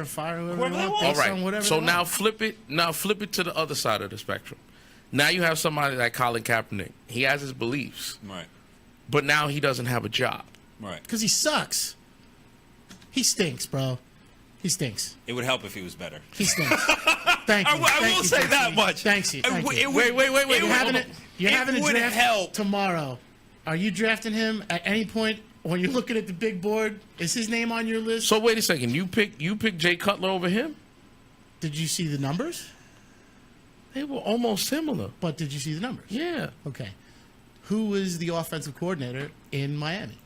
Speaker 3: fire whoever they want.
Speaker 1: All right.
Speaker 3: Whatever
Speaker 1: So now flip it to the other side of the spectrum. Now you have somebody like Colin Kaepernick. He has his beliefs.
Speaker 2: Right.
Speaker 1: But now he doesn't have a job.
Speaker 2: Right.
Speaker 3: Because he sucks. He stinks, bro. He stinks.
Speaker 2: It would help if he was better.
Speaker 3: He stinks. Thank you.
Speaker 2: I will say that much.
Speaker 3: Thanks you. Thank you.
Speaker 1: Wait.
Speaker 3: You're having a
Speaker 2: would
Speaker 3: draft
Speaker 2: help.
Speaker 3: tomorrow. Are you drafting him at any point when you're looking at the big board? Is his name on your list?
Speaker 1: So wait a second. You pick Jay Cutler over him?
Speaker 3: Did you see the numbers?
Speaker 1: They were almost similar.
Speaker 3: But did you see the numbers?
Speaker 1: Yeah.
Speaker 3: Okay. Who was the offensive coordinator in Miami?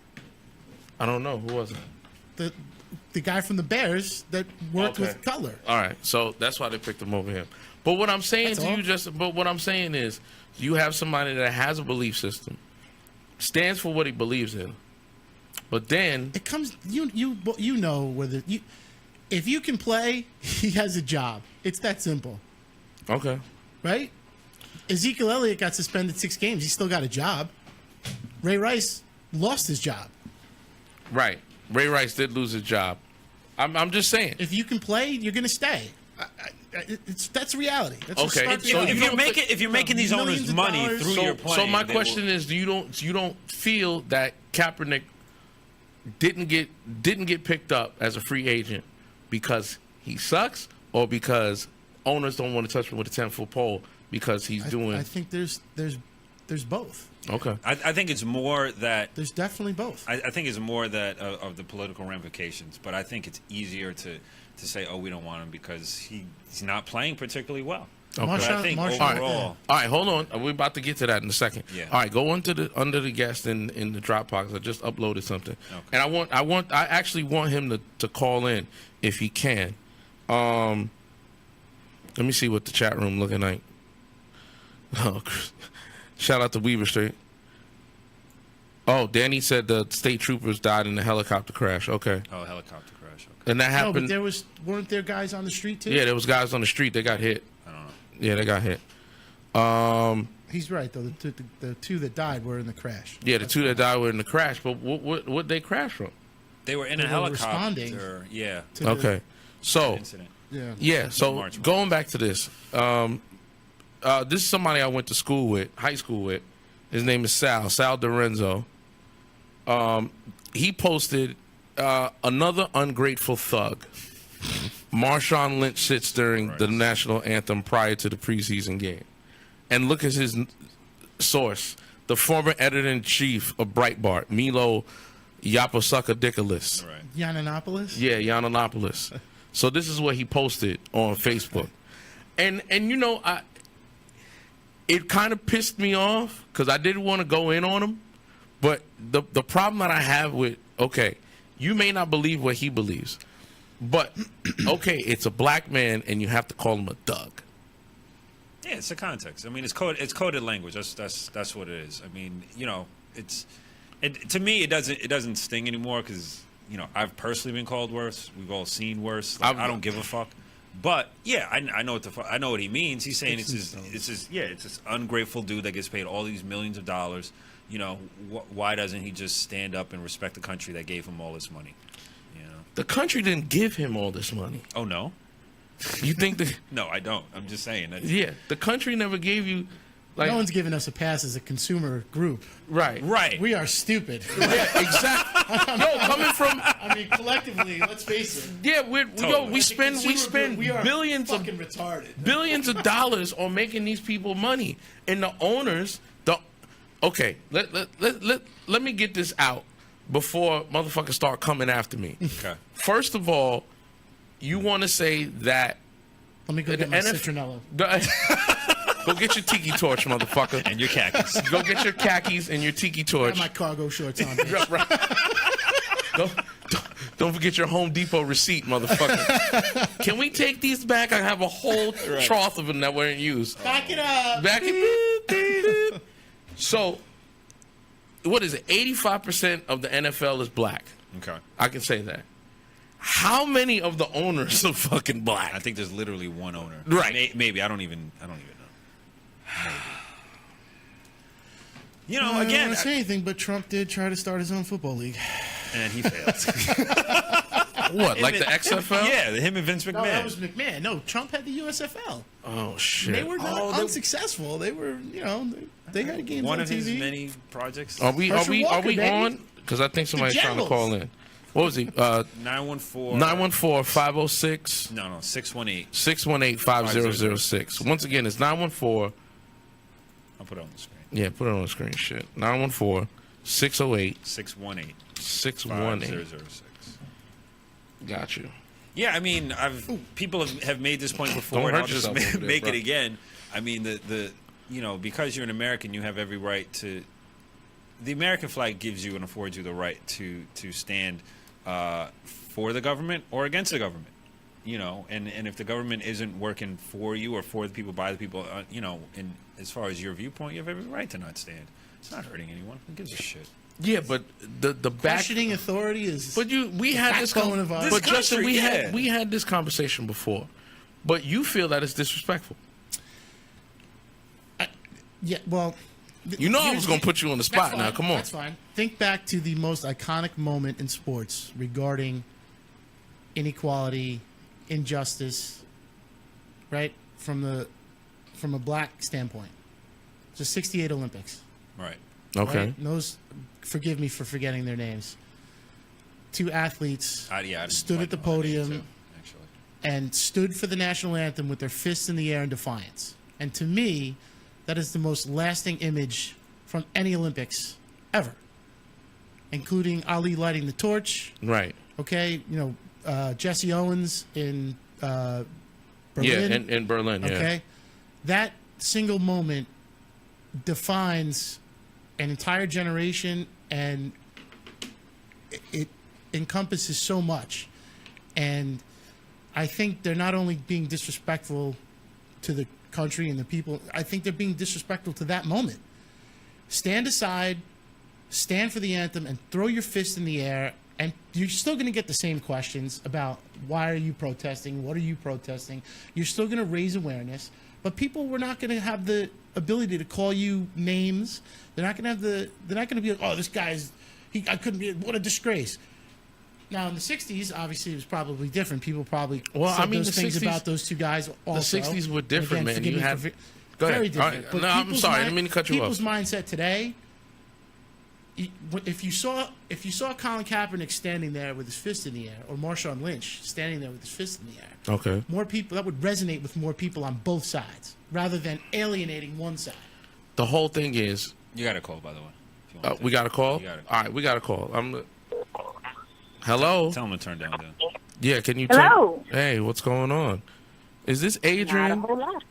Speaker 1: I don't know. Who was it?
Speaker 3: The guy from the Bears that worked with Cutler.
Speaker 1: All right. So that's why they picked him over him. But what I'm saying what I'm saying is you have somebody that has a belief system, stands for what he believes in. But then
Speaker 3: it comes you know whether if you can play, he has a job. It's that simple.
Speaker 1: Okay.
Speaker 3: Right? Ezekiel Elliott got suspended 6 games. He still got a job. Ray Rice lost his job.
Speaker 1: Right. Ray Rice did lose his job. I'm just saying.
Speaker 3: If you can play, you're going to stay. That's reality. That's
Speaker 1: okay.
Speaker 3: So
Speaker 2: if you're making these owners money through your playing,
Speaker 1: so my question is, you don't feel that Kaepernick didn't get picked up as a free agent because he sucks, or because owners don't want to touch him with a 10-foot pole because he's doing?
Speaker 3: I think there's both.
Speaker 1: Okay.
Speaker 2: I think it's more that
Speaker 3: there's definitely both.
Speaker 2: I think it's more that of the political ramifications, but I think it's easier to say, oh, we don't want him because he's not playing particularly well.
Speaker 1: Okay.
Speaker 2: But I think overall,
Speaker 1: all right, hold on. We're about to get to that in a second.
Speaker 2: Yeah.
Speaker 1: All right, go under the guest in the Dropbox. I just uploaded something, and I actually want him to call in if he can. Let me see what the chat room looking like. Oh, shout out to Weaver Street. Oh, Danny said the state troopers died in a helicopter crash. Okay.
Speaker 2: Oh, helicopter crash. Okay.
Speaker 1: And that happened.
Speaker 3: No, but weren't there guys on the street too?
Speaker 1: Yeah, there was guys on the street. They got hit.
Speaker 2: I don't know.
Speaker 1: Yeah, they got hit.
Speaker 3: He's right though. The two that died were in the crash.
Speaker 1: Yeah, the two that died were in the crash. But what they crash from?
Speaker 2: They were in a helicopter. Yeah.
Speaker 1: Okay. So.
Speaker 2: Incident.
Speaker 3: Yeah.
Speaker 1: Yeah. So going back to this, this is somebody I went to school with, high school with. His name is Sal Dorenzo. He posted another ungrateful thug. Marshawn Lynch sits during the national anthem prior to the preseason game. And look at his source, the former editor-in-chief of Breitbart, Milo Yiannopoulos.
Speaker 2: Right.
Speaker 3: Yiannopoulos?
Speaker 1: Yeah, Yiannopoulos. So this is what he posted on Facebook. And it kind of pissed me off because I didn't want to go in on him. But the problem that I have with, okay, you may not believe what he believes, but, okay, it's a black man and you have to call him a thug.
Speaker 2: Yeah, it's the context. I mean, it's coded language. That's what it is. I mean, to me, it doesn't sting anymore because, I've personally been called worse. We've all seen worse. I don't give a fuck. But yeah, I know I know what he means. He's saying it's this ungrateful dude that gets paid all these millions of dollars. You know, why doesn't he just stand up and respect the country that gave him all this money? You know,
Speaker 1: The country didn't give him all this money.
Speaker 2: oh no,
Speaker 1: You think that?
Speaker 2: no, I don't. I'm just saying.
Speaker 1: Yeah, the country never gave you. Like,
Speaker 3: No one's giving us a pass as a consumer group.
Speaker 1: right.
Speaker 2: Right.
Speaker 3: We are stupid.
Speaker 1: Yeah, exactly. Yo, coming from.
Speaker 3: I mean, collectively, let's face it.
Speaker 1: Yeah,
Speaker 2: Totally.
Speaker 1: we
Speaker 3: As a
Speaker 1: spend
Speaker 3: consumer group, we are
Speaker 1: billions of
Speaker 3: fucking retarded.
Speaker 1: billions of dollars on making these people money, and the owners. Okay, let me get this out before motherfuckers start coming after me.
Speaker 2: Okay.
Speaker 1: First of all, you want to say that
Speaker 3: Let me go get my citronella.
Speaker 1: Go get your tiki torch, motherfucker.
Speaker 2: And your khakis.
Speaker 1: Go get your khakis and your tiki
Speaker 3: I
Speaker 1: torch.
Speaker 3: have my cargo shorts on. bitch.
Speaker 1: Right. Don't forget your Home Depot receipt, motherfucker. Can we take these back? I have a whole trough of them that weren't used.
Speaker 3: Back it up.
Speaker 1: Back it. So, what is it? 85% of the NFL is black.
Speaker 2: Okay.
Speaker 1: I can say that. How many of the owners are fucking black?
Speaker 2: I think there's literally one owner.
Speaker 1: Right.
Speaker 2: Maybe. I don't even know. Maybe. You know,
Speaker 3: I don't
Speaker 2: again,
Speaker 3: want to say anything, but Trump did try to start his own football league.
Speaker 2: and he failed.
Speaker 1: What, like the XFL?
Speaker 2: Yeah, him and Vince McMahon.
Speaker 3: No, that was McMahon. No, Trump had the USFL.
Speaker 1: Oh, shit.
Speaker 3: They were not
Speaker 2: they-
Speaker 3: unsuccessful. They were, they had games
Speaker 2: One
Speaker 3: on
Speaker 2: of
Speaker 3: TV.
Speaker 2: his many projects.
Speaker 1: Are we
Speaker 3: Herschel Walker, baby.
Speaker 1: on? Because I think somebody's trying to
Speaker 3: Generals.
Speaker 1: call in. What was he?
Speaker 2: 914.
Speaker 1: 914-506.
Speaker 2: No, 618.
Speaker 1: 618-5006. Once again, it's 914.
Speaker 2: I'll put it on the screen.
Speaker 1: Yeah, put it on the screen. Shit. 914-608.
Speaker 2: 618.
Speaker 1: 618.
Speaker 2: 5006.
Speaker 1: Got you.
Speaker 2: Yeah, I mean, people have made this point before,
Speaker 1: Don't
Speaker 2: and
Speaker 1: hurt
Speaker 2: I'll just
Speaker 1: yourself over there,
Speaker 2: make
Speaker 1: bro.
Speaker 2: it again. I mean, because you're an American, you have every right to. The American flag gives you and affords you the right to stand for the government or against the government. You know, and if the government isn't working for you or for the people, by the people, you know, and as far as your viewpoint, you have every right to not stand. It's not hurting anyone. Who gives a shit?
Speaker 1: Yeah, but the back.
Speaker 3: Questioning authority is.
Speaker 1: But we had this.
Speaker 3: backbone of our-
Speaker 1: But Justin,
Speaker 2: country,
Speaker 1: we had this conversation before. But you feel that it's disrespectful.
Speaker 3: Yeah, well.
Speaker 1: You know I
Speaker 3: here's
Speaker 1: was going to
Speaker 3: the-
Speaker 1: put you on the
Speaker 3: that's
Speaker 1: spot
Speaker 3: fine,
Speaker 1: now. Come on.
Speaker 3: That's fine. Think back to the most iconic moment in sports regarding inequality, injustice, right? From a black standpoint. It's the 68 Olympics.
Speaker 2: Right.
Speaker 1: Okay.
Speaker 3: Right? And those, forgive me for forgetting their names. Two athletes
Speaker 2: I didn't
Speaker 3: stood
Speaker 2: quite
Speaker 3: at the
Speaker 2: know that name,
Speaker 3: podium
Speaker 2: too, actually.
Speaker 3: and stood for the national anthem with their fists in the air in defiance. And to me, that is the most lasting image from any Olympics ever, including Ali lighting the torch.
Speaker 1: Right.
Speaker 3: Okay, Jesse Owens in Berlin.
Speaker 1: Yeah, in Berlin, yeah.
Speaker 3: Okay, that single moment defines an entire generation, and it encompasses so much. And I think they're not only being disrespectful to the country and the people, I think they're being disrespectful to that moment. Stand aside, stand for the anthem, and throw your fist in the air. And you're still going to get the same questions about why are you protesting? What are you protesting? You're still going to raise awareness, but people were not going to have the ability to call you names. They're not going to have they're not going to be like, oh, this guy's, I couldn't be, what a disgrace. Now, in the 60s, obviously, it was probably different. People probably said those things about those two guys also.
Speaker 1: The 60s were different,
Speaker 3: And again,
Speaker 1: man. You had, go ahead.
Speaker 3: very different.
Speaker 1: All right.
Speaker 3: But
Speaker 1: No, I'm
Speaker 3: people's
Speaker 1: sorry. I didn't mean to cut you off.
Speaker 3: People's mindset today, if you saw Colin Kaepernick standing there with his fist in the air, or Marshawn Lynch standing there with his fist in the air,
Speaker 1: Okay.
Speaker 3: more people, that would resonate with more people on both sides, rather than alienating one side.
Speaker 1: The whole thing is,
Speaker 2: You got a call, by the way. if you want to
Speaker 1: we
Speaker 2: take
Speaker 1: got a call?
Speaker 2: You got it.
Speaker 1: All right, we got a call. Hello?
Speaker 2: Tell him to turn down.
Speaker 1: Yeah, can you
Speaker 4: Hello.
Speaker 1: Hey, what's going on? Is this
Speaker 4: Not a
Speaker 1: Adrian?
Speaker 4: whole lot.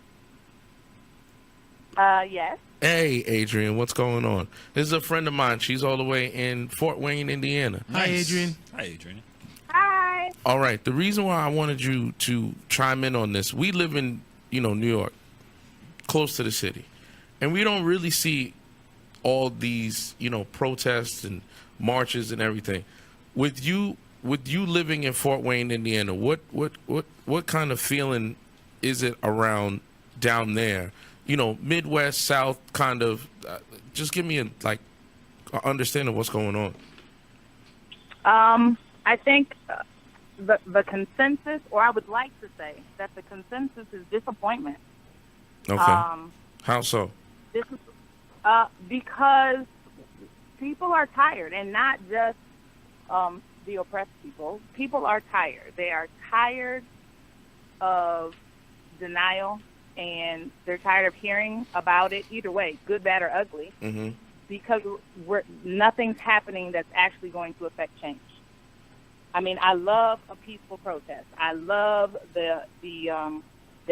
Speaker 4: Yes.
Speaker 1: Hey, Adrian, what's going on? This is a friend of mine. She's all the way in Fort Wayne, Indiana.
Speaker 3: Hi, Adrian.
Speaker 2: Hi, Adrian.
Speaker 4: Hi.
Speaker 1: All right. The reason why I wanted you to chime in on this, we live in, New York, close to the city, and we don't really see all these, protests and marches and everything. With you with you living in Fort Wayne, Indiana, what kind of feeling is it around down there? You know, Midwest, South, kind of. Just give me a understanding of what's going on.
Speaker 4: I think the consensus, or I would like to say that the consensus is disappointment.
Speaker 1: Okay. How so?
Speaker 4: This is because people are tired, and not just the oppressed people. People are tired. They are tired of denial, and they're tired of hearing about it either way, good, bad, or ugly,
Speaker 1: Mm-hmm.
Speaker 4: because nothing's happening that's actually going to affect change. I mean, I love a peaceful protest. I love the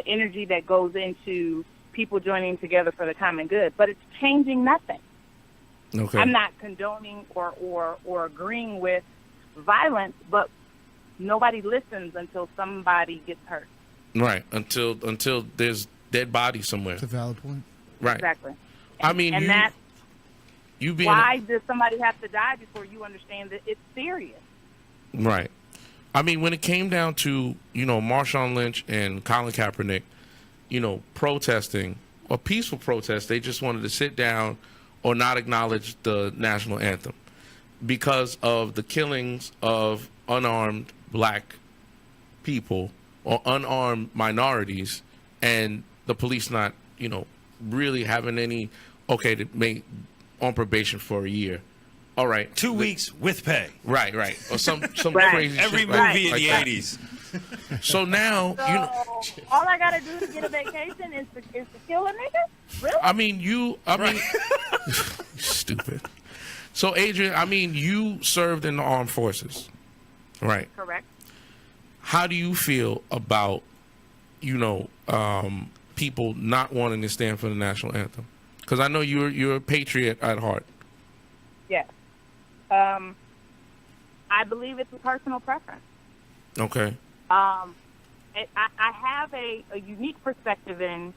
Speaker 4: energy that goes into people joining together for the common good, but it's changing nothing.
Speaker 1: Okay.
Speaker 4: I'm not condoning or agreeing with violence, but nobody listens until somebody gets hurt.
Speaker 1: Right. Until there's dead bodies somewhere.
Speaker 3: That's a valid point.
Speaker 1: Right.
Speaker 4: Exactly.
Speaker 1: I mean,
Speaker 4: and that's
Speaker 1: you being
Speaker 4: why does somebody have to die before you understand that it's serious?
Speaker 1: right. I mean, when it came down to, Marshawn Lynch and Colin Kaepernick, protesting, a peaceful protest, they just wanted to sit down or not acknowledge the national anthem because of the killings of unarmed black people or unarmed minorities, and the police not, really having any, to make on probation for a year. All right.
Speaker 2: 2 weeks with pay.
Speaker 1: Right. Or some
Speaker 4: Right.
Speaker 1: crazy
Speaker 2: Every
Speaker 1: shit
Speaker 2: movie in
Speaker 1: like
Speaker 2: the
Speaker 1: that.
Speaker 2: 80s.
Speaker 1: So now,
Speaker 4: So all I gotta do to get a vacation is to kill a nigga? Really?
Speaker 1: I mean, stupid. So, Adrian, you served in the armed forces, right?
Speaker 4: Correct.
Speaker 1: How do you feel about, people not wanting to stand for the national anthem? Because I know you're a patriot at heart.
Speaker 4: Yes. I believe it's a personal preference.
Speaker 1: Okay.
Speaker 4: I have a unique perspective in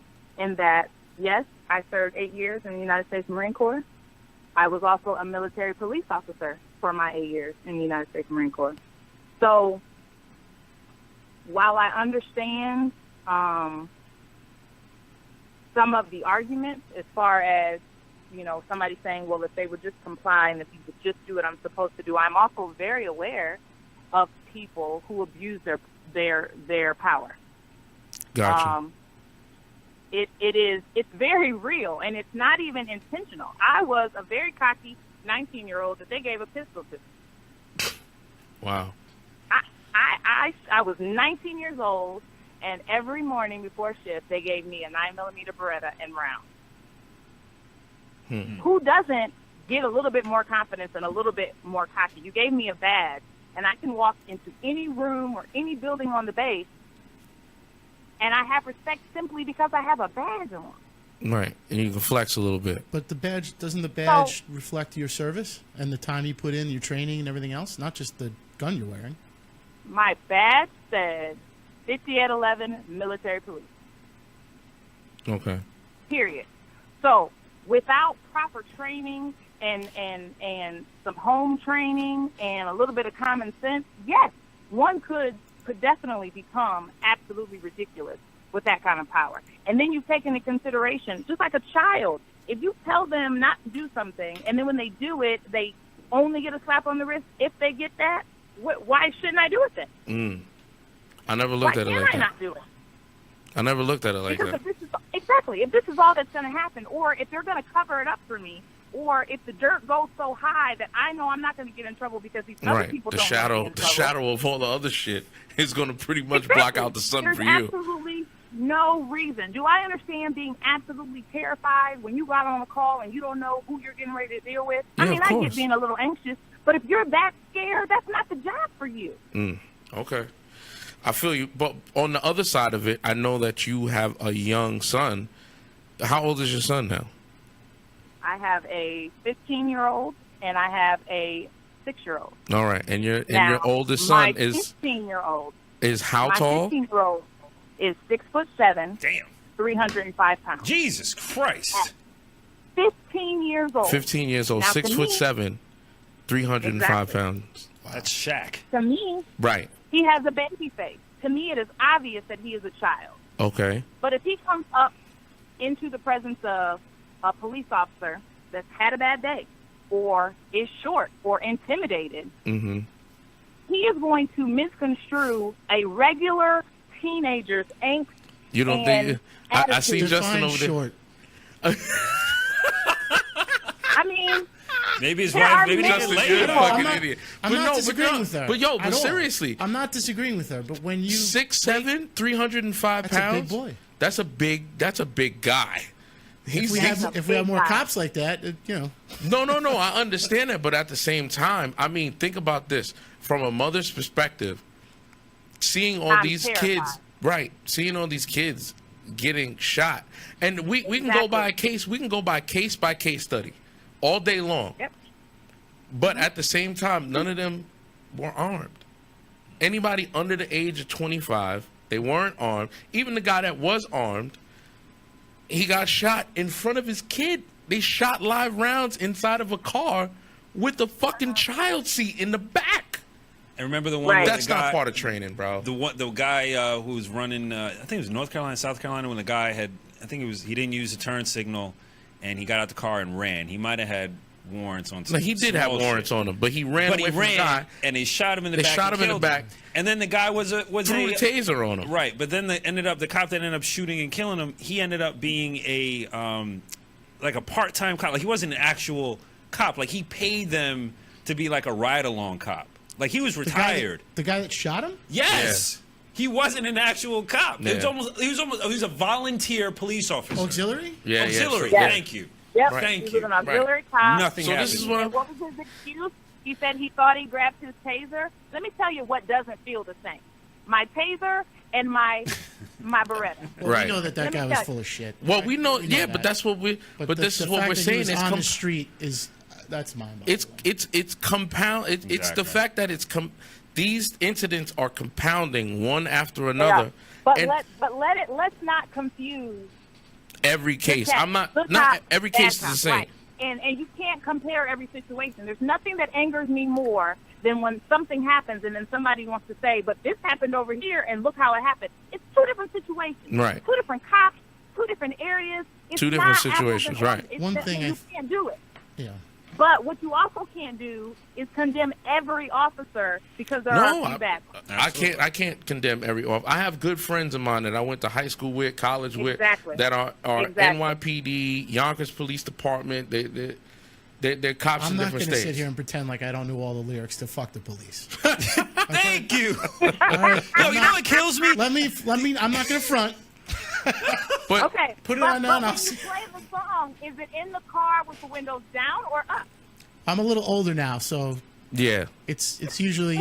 Speaker 4: that, yes, I served 8 years in the United States Marine Corps. I was also a military police officer for my 8 years in the United States Marine Corps. So while I understand some of the arguments as far as, somebody saying, well, if they would just comply and if you would just do what I'm supposed to do, I'm also very aware of people who abuse their power.
Speaker 1: Gotcha.
Speaker 4: It's very real, and it's not even intentional. I was a very cocky 19-year-old that they gave a pistol to.
Speaker 1: Wow.
Speaker 4: I was 19 years old, and every morning before shift, they gave me a 9mm Beretta and rounds. Who doesn't get a little bit more confidence and a little bit more cocky? You gave me a badge, and I can walk into any room or any building on the base, and I have respect simply because I have a badge on.
Speaker 1: Right. And you can flex a little bit.
Speaker 3: But doesn't the badge reflect your service and the time you put in, your training and everything else, not just the gun you're wearing?
Speaker 4: My badge said 50 at 11 military police.
Speaker 1: Okay.
Speaker 4: Period. So without proper training and some home training and a little bit of common sense, yes, one could definitely become absolutely ridiculous with that kind of power. And then you take into consideration, just like a child, if you tell them not to do something and then when they do it, they only get a slap on the wrist if they get that, why shouldn't I do it then?
Speaker 1: I never looked at it like
Speaker 4: Why can't I
Speaker 1: that.
Speaker 4: not do it?
Speaker 1: I never looked at it like
Speaker 4: Because
Speaker 1: that.
Speaker 4: if this is all that's going to happen, or if they're going to cover it up for me, or if the dirt goes so high that I know I'm not going to get in trouble because these other
Speaker 1: Right.
Speaker 4: people
Speaker 1: The
Speaker 4: don't
Speaker 1: shadow,
Speaker 4: want
Speaker 1: the
Speaker 4: to get in trouble.
Speaker 1: shadow of all the other shit is going to pretty much block out the sun
Speaker 4: There's
Speaker 1: for you.
Speaker 4: absolutely no reason. Do I understand being absolutely terrified when you got on a call and you don't know who you're getting ready to deal with?
Speaker 1: Yeah,
Speaker 4: I mean,
Speaker 1: of
Speaker 4: I
Speaker 1: course.
Speaker 4: get being a little anxious, but if you're that scared, that's not the job for you.
Speaker 1: Okay. I feel you. But on the other side of it, I know that you have a young son. How old is your son now?
Speaker 4: I have a 15-year-old and I have a 6-year-old.
Speaker 1: All right. And your
Speaker 4: Now,
Speaker 1: oldest
Speaker 4: my
Speaker 1: son is
Speaker 4: 15-year-old.
Speaker 1: how
Speaker 4: My
Speaker 1: tall?
Speaker 4: 15-year-old is 6'7",
Speaker 2: Damn.
Speaker 4: 305 pounds.
Speaker 2: Jesus Christ.
Speaker 4: 15 years old.
Speaker 1: 15 years old,
Speaker 4: Now, for
Speaker 1: 6'7",
Speaker 4: me-
Speaker 1: 305
Speaker 4: Exactly.
Speaker 1: pounds.
Speaker 2: That's Shaq.
Speaker 4: To me,
Speaker 1: Right.
Speaker 4: he has a baby face. To me, it is obvious that he is a child.
Speaker 1: Okay.
Speaker 4: But if he comes up into the presence of a police officer that's had a bad day or is short or intimidated,
Speaker 1: Mm-hmm.
Speaker 4: he is going to misconstrue a regular teenager's angst.
Speaker 1: You don't
Speaker 4: and
Speaker 1: think? I see
Speaker 4: attitude.
Speaker 1: Justin
Speaker 3: Define
Speaker 1: over there.
Speaker 3: short.
Speaker 4: I mean,
Speaker 2: Maybe his
Speaker 4: There
Speaker 2: wife.
Speaker 4: are
Speaker 2: Maybe
Speaker 4: many-
Speaker 2: they
Speaker 1: Justin,
Speaker 2: get
Speaker 1: you're a
Speaker 2: laid.
Speaker 3: No,
Speaker 1: fucking
Speaker 3: I'm not,
Speaker 1: idiot.
Speaker 3: I'm
Speaker 1: But
Speaker 3: not
Speaker 1: no, but
Speaker 3: disagreeing
Speaker 1: no,
Speaker 3: with her.
Speaker 1: but yo,
Speaker 3: at
Speaker 1: but
Speaker 3: all.
Speaker 1: seriously,
Speaker 3: I'm not disagreeing with her. But when you
Speaker 1: 6'7", 305
Speaker 3: That's a big
Speaker 1: pounds.
Speaker 3: boy.
Speaker 1: That's a big guy.
Speaker 3: if we have more cops like that,
Speaker 1: No, I understand that, but at the same time, I mean, think about this from a mother's perspective. Seeing all
Speaker 4: I'm
Speaker 1: these
Speaker 4: terrified.
Speaker 1: kids, right? Seeing all these kids getting shot, and we can go by a case. We can go by case study all day long.
Speaker 4: Yep.
Speaker 1: But at the same time, none of them were armed. Anybody under the age of 25, they weren't armed. Even the guy that was armed, he got shot in front of his kid. They shot live rounds inside of a car with a fucking child seat in the back.
Speaker 2: And remember the one?
Speaker 4: Right.
Speaker 2: Where
Speaker 1: That's
Speaker 2: the guy,
Speaker 1: not part of training, bro.
Speaker 2: The guy who was running. I think it was North Carolina, South Carolina, when the guy had. I think he didn't use the turn signal, and he got out the car and ran. He might have had warrants on.
Speaker 1: No, he did have warrants on him, but he ran
Speaker 2: But
Speaker 1: away
Speaker 2: he
Speaker 1: from the guy.
Speaker 2: ran, and they shot him in the
Speaker 1: They
Speaker 2: back.
Speaker 1: shot
Speaker 2: and
Speaker 1: him in the
Speaker 2: killed
Speaker 1: back.
Speaker 2: And then the guy was
Speaker 1: Threw the taser on him.
Speaker 2: Right, but then the cop that ended up shooting and killing him, he ended up being a like a part-time cop. Like he wasn't an actual cop. Like he paid them to be like a ride-along cop. Like he was retired.
Speaker 3: The guy that shot him?
Speaker 2: Yes. He wasn't an actual cop.
Speaker 1: Yeah.
Speaker 2: He was a volunteer police officer.
Speaker 3: Auxiliary?
Speaker 1: Yeah,
Speaker 2: Auxiliary.
Speaker 1: Yeah.
Speaker 4: Yes.
Speaker 2: Thank you.
Speaker 4: Yep.
Speaker 2: Thank
Speaker 4: he
Speaker 2: you.
Speaker 4: was an auxiliary cop.
Speaker 2: Nothing
Speaker 1: So
Speaker 2: happened.
Speaker 1: this is what
Speaker 4: And what was his excuse? He said he thought he grabbed his taser. Let me tell you what doesn't feel the same. My taser and my Beretta.
Speaker 3: Well,
Speaker 1: Right.
Speaker 3: we know that
Speaker 4: Let me
Speaker 3: guy was
Speaker 4: tell you.
Speaker 3: full of shit.
Speaker 1: Well, we know,
Speaker 3: We know
Speaker 1: yeah,
Speaker 3: that.
Speaker 1: but that's what we. But this is what we're saying.
Speaker 3: It's
Speaker 1: It's
Speaker 3: on the street that's mind-boggling.
Speaker 1: it's compound. It's the
Speaker 2: Exactly.
Speaker 1: fact that these incidents are compounding one after
Speaker 4: Yeah.
Speaker 1: another. And
Speaker 4: Let's not confuse
Speaker 1: every case.
Speaker 4: good
Speaker 1: I'm not.
Speaker 4: good
Speaker 1: Not
Speaker 4: cop,
Speaker 1: every
Speaker 4: bad
Speaker 1: case is
Speaker 4: cop,
Speaker 1: the same.
Speaker 4: right. And you can't compare every situation. There's nothing that angers me more than when something happens and then somebody wants to say, but this happened over here and look how it happened. It's two different situations.
Speaker 1: Right.
Speaker 4: Two different cops, two different areas. It's
Speaker 1: Two different
Speaker 4: not apples and
Speaker 1: situations, right.
Speaker 4: oranges. It's
Speaker 3: One
Speaker 4: that
Speaker 3: thing
Speaker 4: you
Speaker 3: I-
Speaker 4: can't do it.
Speaker 3: Yeah.
Speaker 4: But what you also can't do is condemn every officer because there are
Speaker 1: No,
Speaker 4: a few bad ones.
Speaker 1: I can't condemn every off. I have good friends of mine that I went to high school with, college
Speaker 4: Exactly.
Speaker 1: with, that are
Speaker 4: Exactly.
Speaker 1: NYPD, Yonkers Police Department. They're cops
Speaker 3: I'm
Speaker 1: in
Speaker 3: not
Speaker 1: different
Speaker 3: going to
Speaker 1: states.
Speaker 3: sit here and pretend like I don't know all the lyrics to "Fuck the Police."
Speaker 2: Thank you.
Speaker 3: All right?
Speaker 2: Yo, you know what kills me?
Speaker 3: Let me. I'm not going to front.
Speaker 1: But
Speaker 4: Okay.
Speaker 3: Put it
Speaker 4: but,
Speaker 3: on
Speaker 4: but
Speaker 3: now and
Speaker 4: when
Speaker 3: I'll
Speaker 4: you
Speaker 3: see.
Speaker 4: play the song, is it in the car with the windows down or up?
Speaker 3: I'm a little older now, so
Speaker 1: yeah,
Speaker 3: it's usually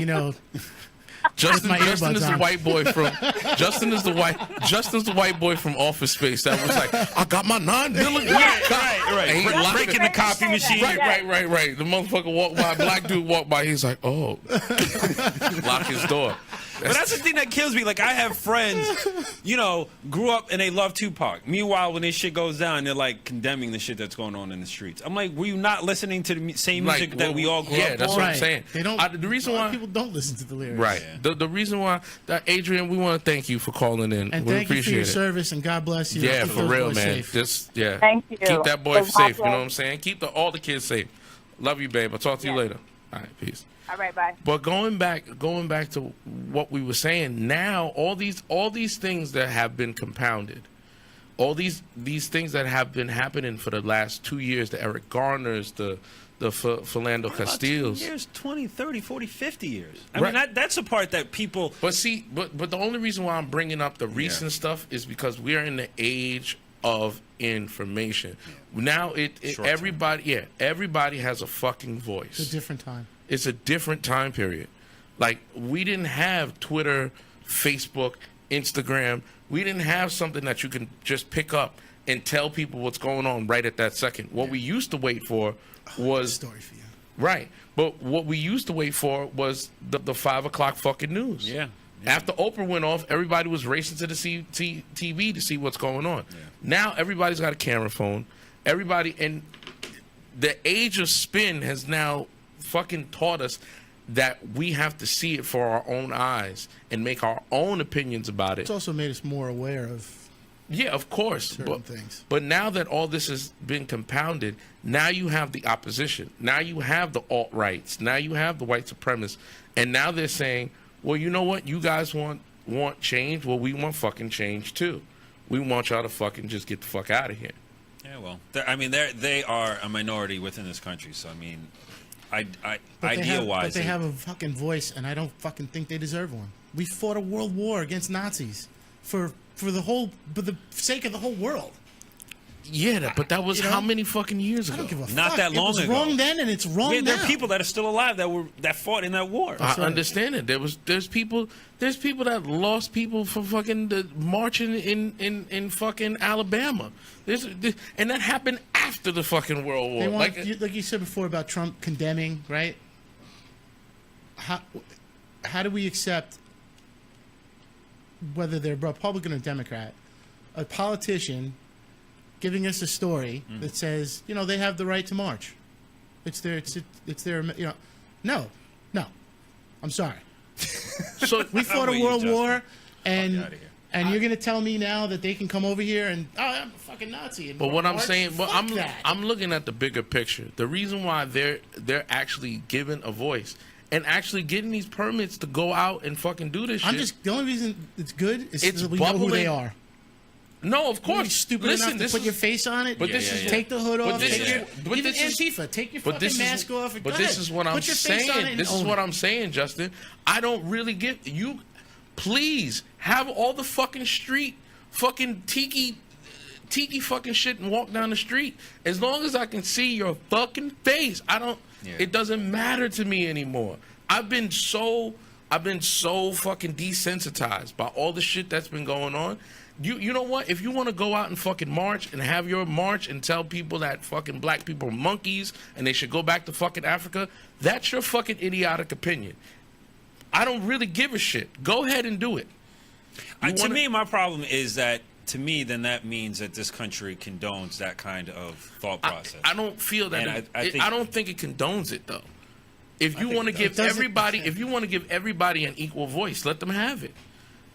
Speaker 1: Justin
Speaker 3: my
Speaker 1: is
Speaker 3: earbuds
Speaker 1: the
Speaker 3: on.
Speaker 1: white boy from Justin's the white boy from Office Space that was like, I got my 9mm.
Speaker 2: Right.
Speaker 1: And he locked
Speaker 2: Breaking
Speaker 1: it.
Speaker 2: the copy machine.
Speaker 1: Right. The motherfucker walked by, black dude walked by. He's like, oh, lock his door.
Speaker 2: But that's the thing that kills me. Like, I have friends, grew up and they love Tupac. Meanwhile, when this shit goes down, they're like condemning the shit that's going on in the streets. I'm like, were you not listening to the same music that we all grew up
Speaker 1: yeah,
Speaker 2: on?
Speaker 1: that's what I'm
Speaker 3: Right.
Speaker 1: saying.
Speaker 3: They don't.
Speaker 1: The reason
Speaker 3: a lot
Speaker 1: why
Speaker 3: of people don't listen to the lyrics.
Speaker 1: right. The reason why that Adrian, we want to thank you for calling in.
Speaker 3: And
Speaker 1: we
Speaker 3: thank you for
Speaker 1: appreciate
Speaker 3: your
Speaker 1: it.
Speaker 3: service, and God bless you.
Speaker 1: Yeah,
Speaker 3: Keep
Speaker 1: for
Speaker 3: those
Speaker 1: real,
Speaker 3: boys
Speaker 1: man.
Speaker 3: safe.
Speaker 1: Just
Speaker 4: Thank you.
Speaker 1: keep that boy
Speaker 4: So
Speaker 1: safe. You know
Speaker 4: God
Speaker 1: what I'm saying? Keep all the kids safe. Love you, babe. I'll talk to you
Speaker 4: Yeah.
Speaker 1: later. All right, peace.
Speaker 4: All right, bye.
Speaker 1: But going back to what we were saying, now all these things that have been compounded, all these things that have been happening for the last 2 years, the Eric Garners, the Philando
Speaker 2: About 2
Speaker 1: Castillos.
Speaker 2: years, 20, 30, 40, 50 years. I
Speaker 1: Right.
Speaker 2: mean, that's the part that people...
Speaker 1: But see, but the only reason why I'm bringing up the recent stuff is because we are in the age of information. Now everybody has a fucking voice.
Speaker 3: It's a different time.
Speaker 1: It's a different time period. Like, we didn't have Twitter, Facebook, Instagram. We didn't have something that you can just pick up and tell people what's going on right at that second. What we used to wait for was
Speaker 3: Story for you.
Speaker 1: right. But what we used to wait for was the 5 o'clock fucking news.
Speaker 2: Yeah.
Speaker 1: After Oprah went off, everybody was racing to the TV to see what's going on.
Speaker 2: Yeah.
Speaker 1: Now everybody's got a camera phone. Everybody, and the age of spin has now fucking taught us that we have to see it for our own eyes and make our own opinions about it.
Speaker 3: It's also made us more aware of
Speaker 1: Yeah, of course.
Speaker 3: certain things.
Speaker 1: But now that all this has been compounded, now you have the opposition. Now you have the alt-rights. Now you have the white supremacists. And now they're saying, well, you know what? You guys want change? Well, we want fucking change too. We want y'all to fucking just get the fuck out of here.
Speaker 2: Yeah, well, I mean, they are a minority within this country. So I mean,
Speaker 3: But
Speaker 2: idea-wise,
Speaker 3: they have a fucking voice, and I don't fucking think they deserve one. We fought a world war against Nazis for the sake of the whole world.
Speaker 1: Yeah, but that was
Speaker 3: You know?
Speaker 1: how many fucking years
Speaker 3: I
Speaker 1: ago?
Speaker 3: don't give a fuck.
Speaker 2: Not that long
Speaker 3: It was
Speaker 2: ago.
Speaker 3: wrong then, and it's wrong
Speaker 2: there
Speaker 3: now.
Speaker 2: are people that are still alive that fought in that war.
Speaker 1: I understand it. There's people that lost people for fucking marching in fucking Alabama. And that happened after the fucking World War.
Speaker 3: They want, like you said before about Trump condemning, right? How do we accept, whether they're Republican or Democrat, a politician giving us a story that says, you know, they have the right to march. It's their, you know, no, I'm sorry.
Speaker 1: So
Speaker 3: We fought
Speaker 2: with
Speaker 3: a
Speaker 2: you,
Speaker 3: world
Speaker 2: Justin.
Speaker 3: war, and
Speaker 2: outta here.
Speaker 3: you're gonna tell me now that they can come over here and I'm a fucking Nazi. And
Speaker 1: But what I'm
Speaker 3: march?
Speaker 1: saying, well,
Speaker 3: Fuck that.
Speaker 1: I'm looking at the bigger picture. The reason why they're actually given a voice and actually getting these permits to go out and fucking do this shit.
Speaker 3: The only reason it's good is
Speaker 1: It's
Speaker 3: so we know who they
Speaker 1: bubbling.
Speaker 3: are.
Speaker 1: No, of
Speaker 3: You're
Speaker 1: course.
Speaker 3: stupid
Speaker 1: Listen,
Speaker 3: enough to put your face on it.
Speaker 1: But this is
Speaker 3: take the hood
Speaker 1: but
Speaker 3: off.
Speaker 1: this
Speaker 3: Take
Speaker 1: is-
Speaker 3: your,
Speaker 1: but
Speaker 3: even
Speaker 1: this is-
Speaker 3: Antifa, take your
Speaker 1: But
Speaker 3: fucking
Speaker 1: this
Speaker 3: mask off.
Speaker 1: but
Speaker 3: Go
Speaker 1: this
Speaker 3: ahead.
Speaker 1: is what I'm
Speaker 3: Put your face on
Speaker 1: saying.
Speaker 3: it and
Speaker 1: This is
Speaker 3: own
Speaker 1: what
Speaker 3: it.
Speaker 1: I'm saying, Justin. I don't really get you. Please have all the fucking street fucking tiki fucking shit and walk down the street. As long as I can see your fucking face, I don't.
Speaker 2: Yeah.
Speaker 1: It doesn't matter to me anymore. I've been so fucking desensitized by all the shit that's been going on. You know what? If you want to go out and fucking march and have your march and tell people that fucking black people are monkeys and they should go back to fucking Africa, that's your fucking idiotic opinion. I don't really give a shit. Go ahead and do it.
Speaker 2: To me, my problem is that, to me, then that means that this country condones that kind of thought process.
Speaker 1: I don't feel that.
Speaker 2: And
Speaker 1: I don't think it condones it though. If you want to
Speaker 3: it
Speaker 1: give
Speaker 3: doesn't-
Speaker 1: everybody an equal voice, let them have it.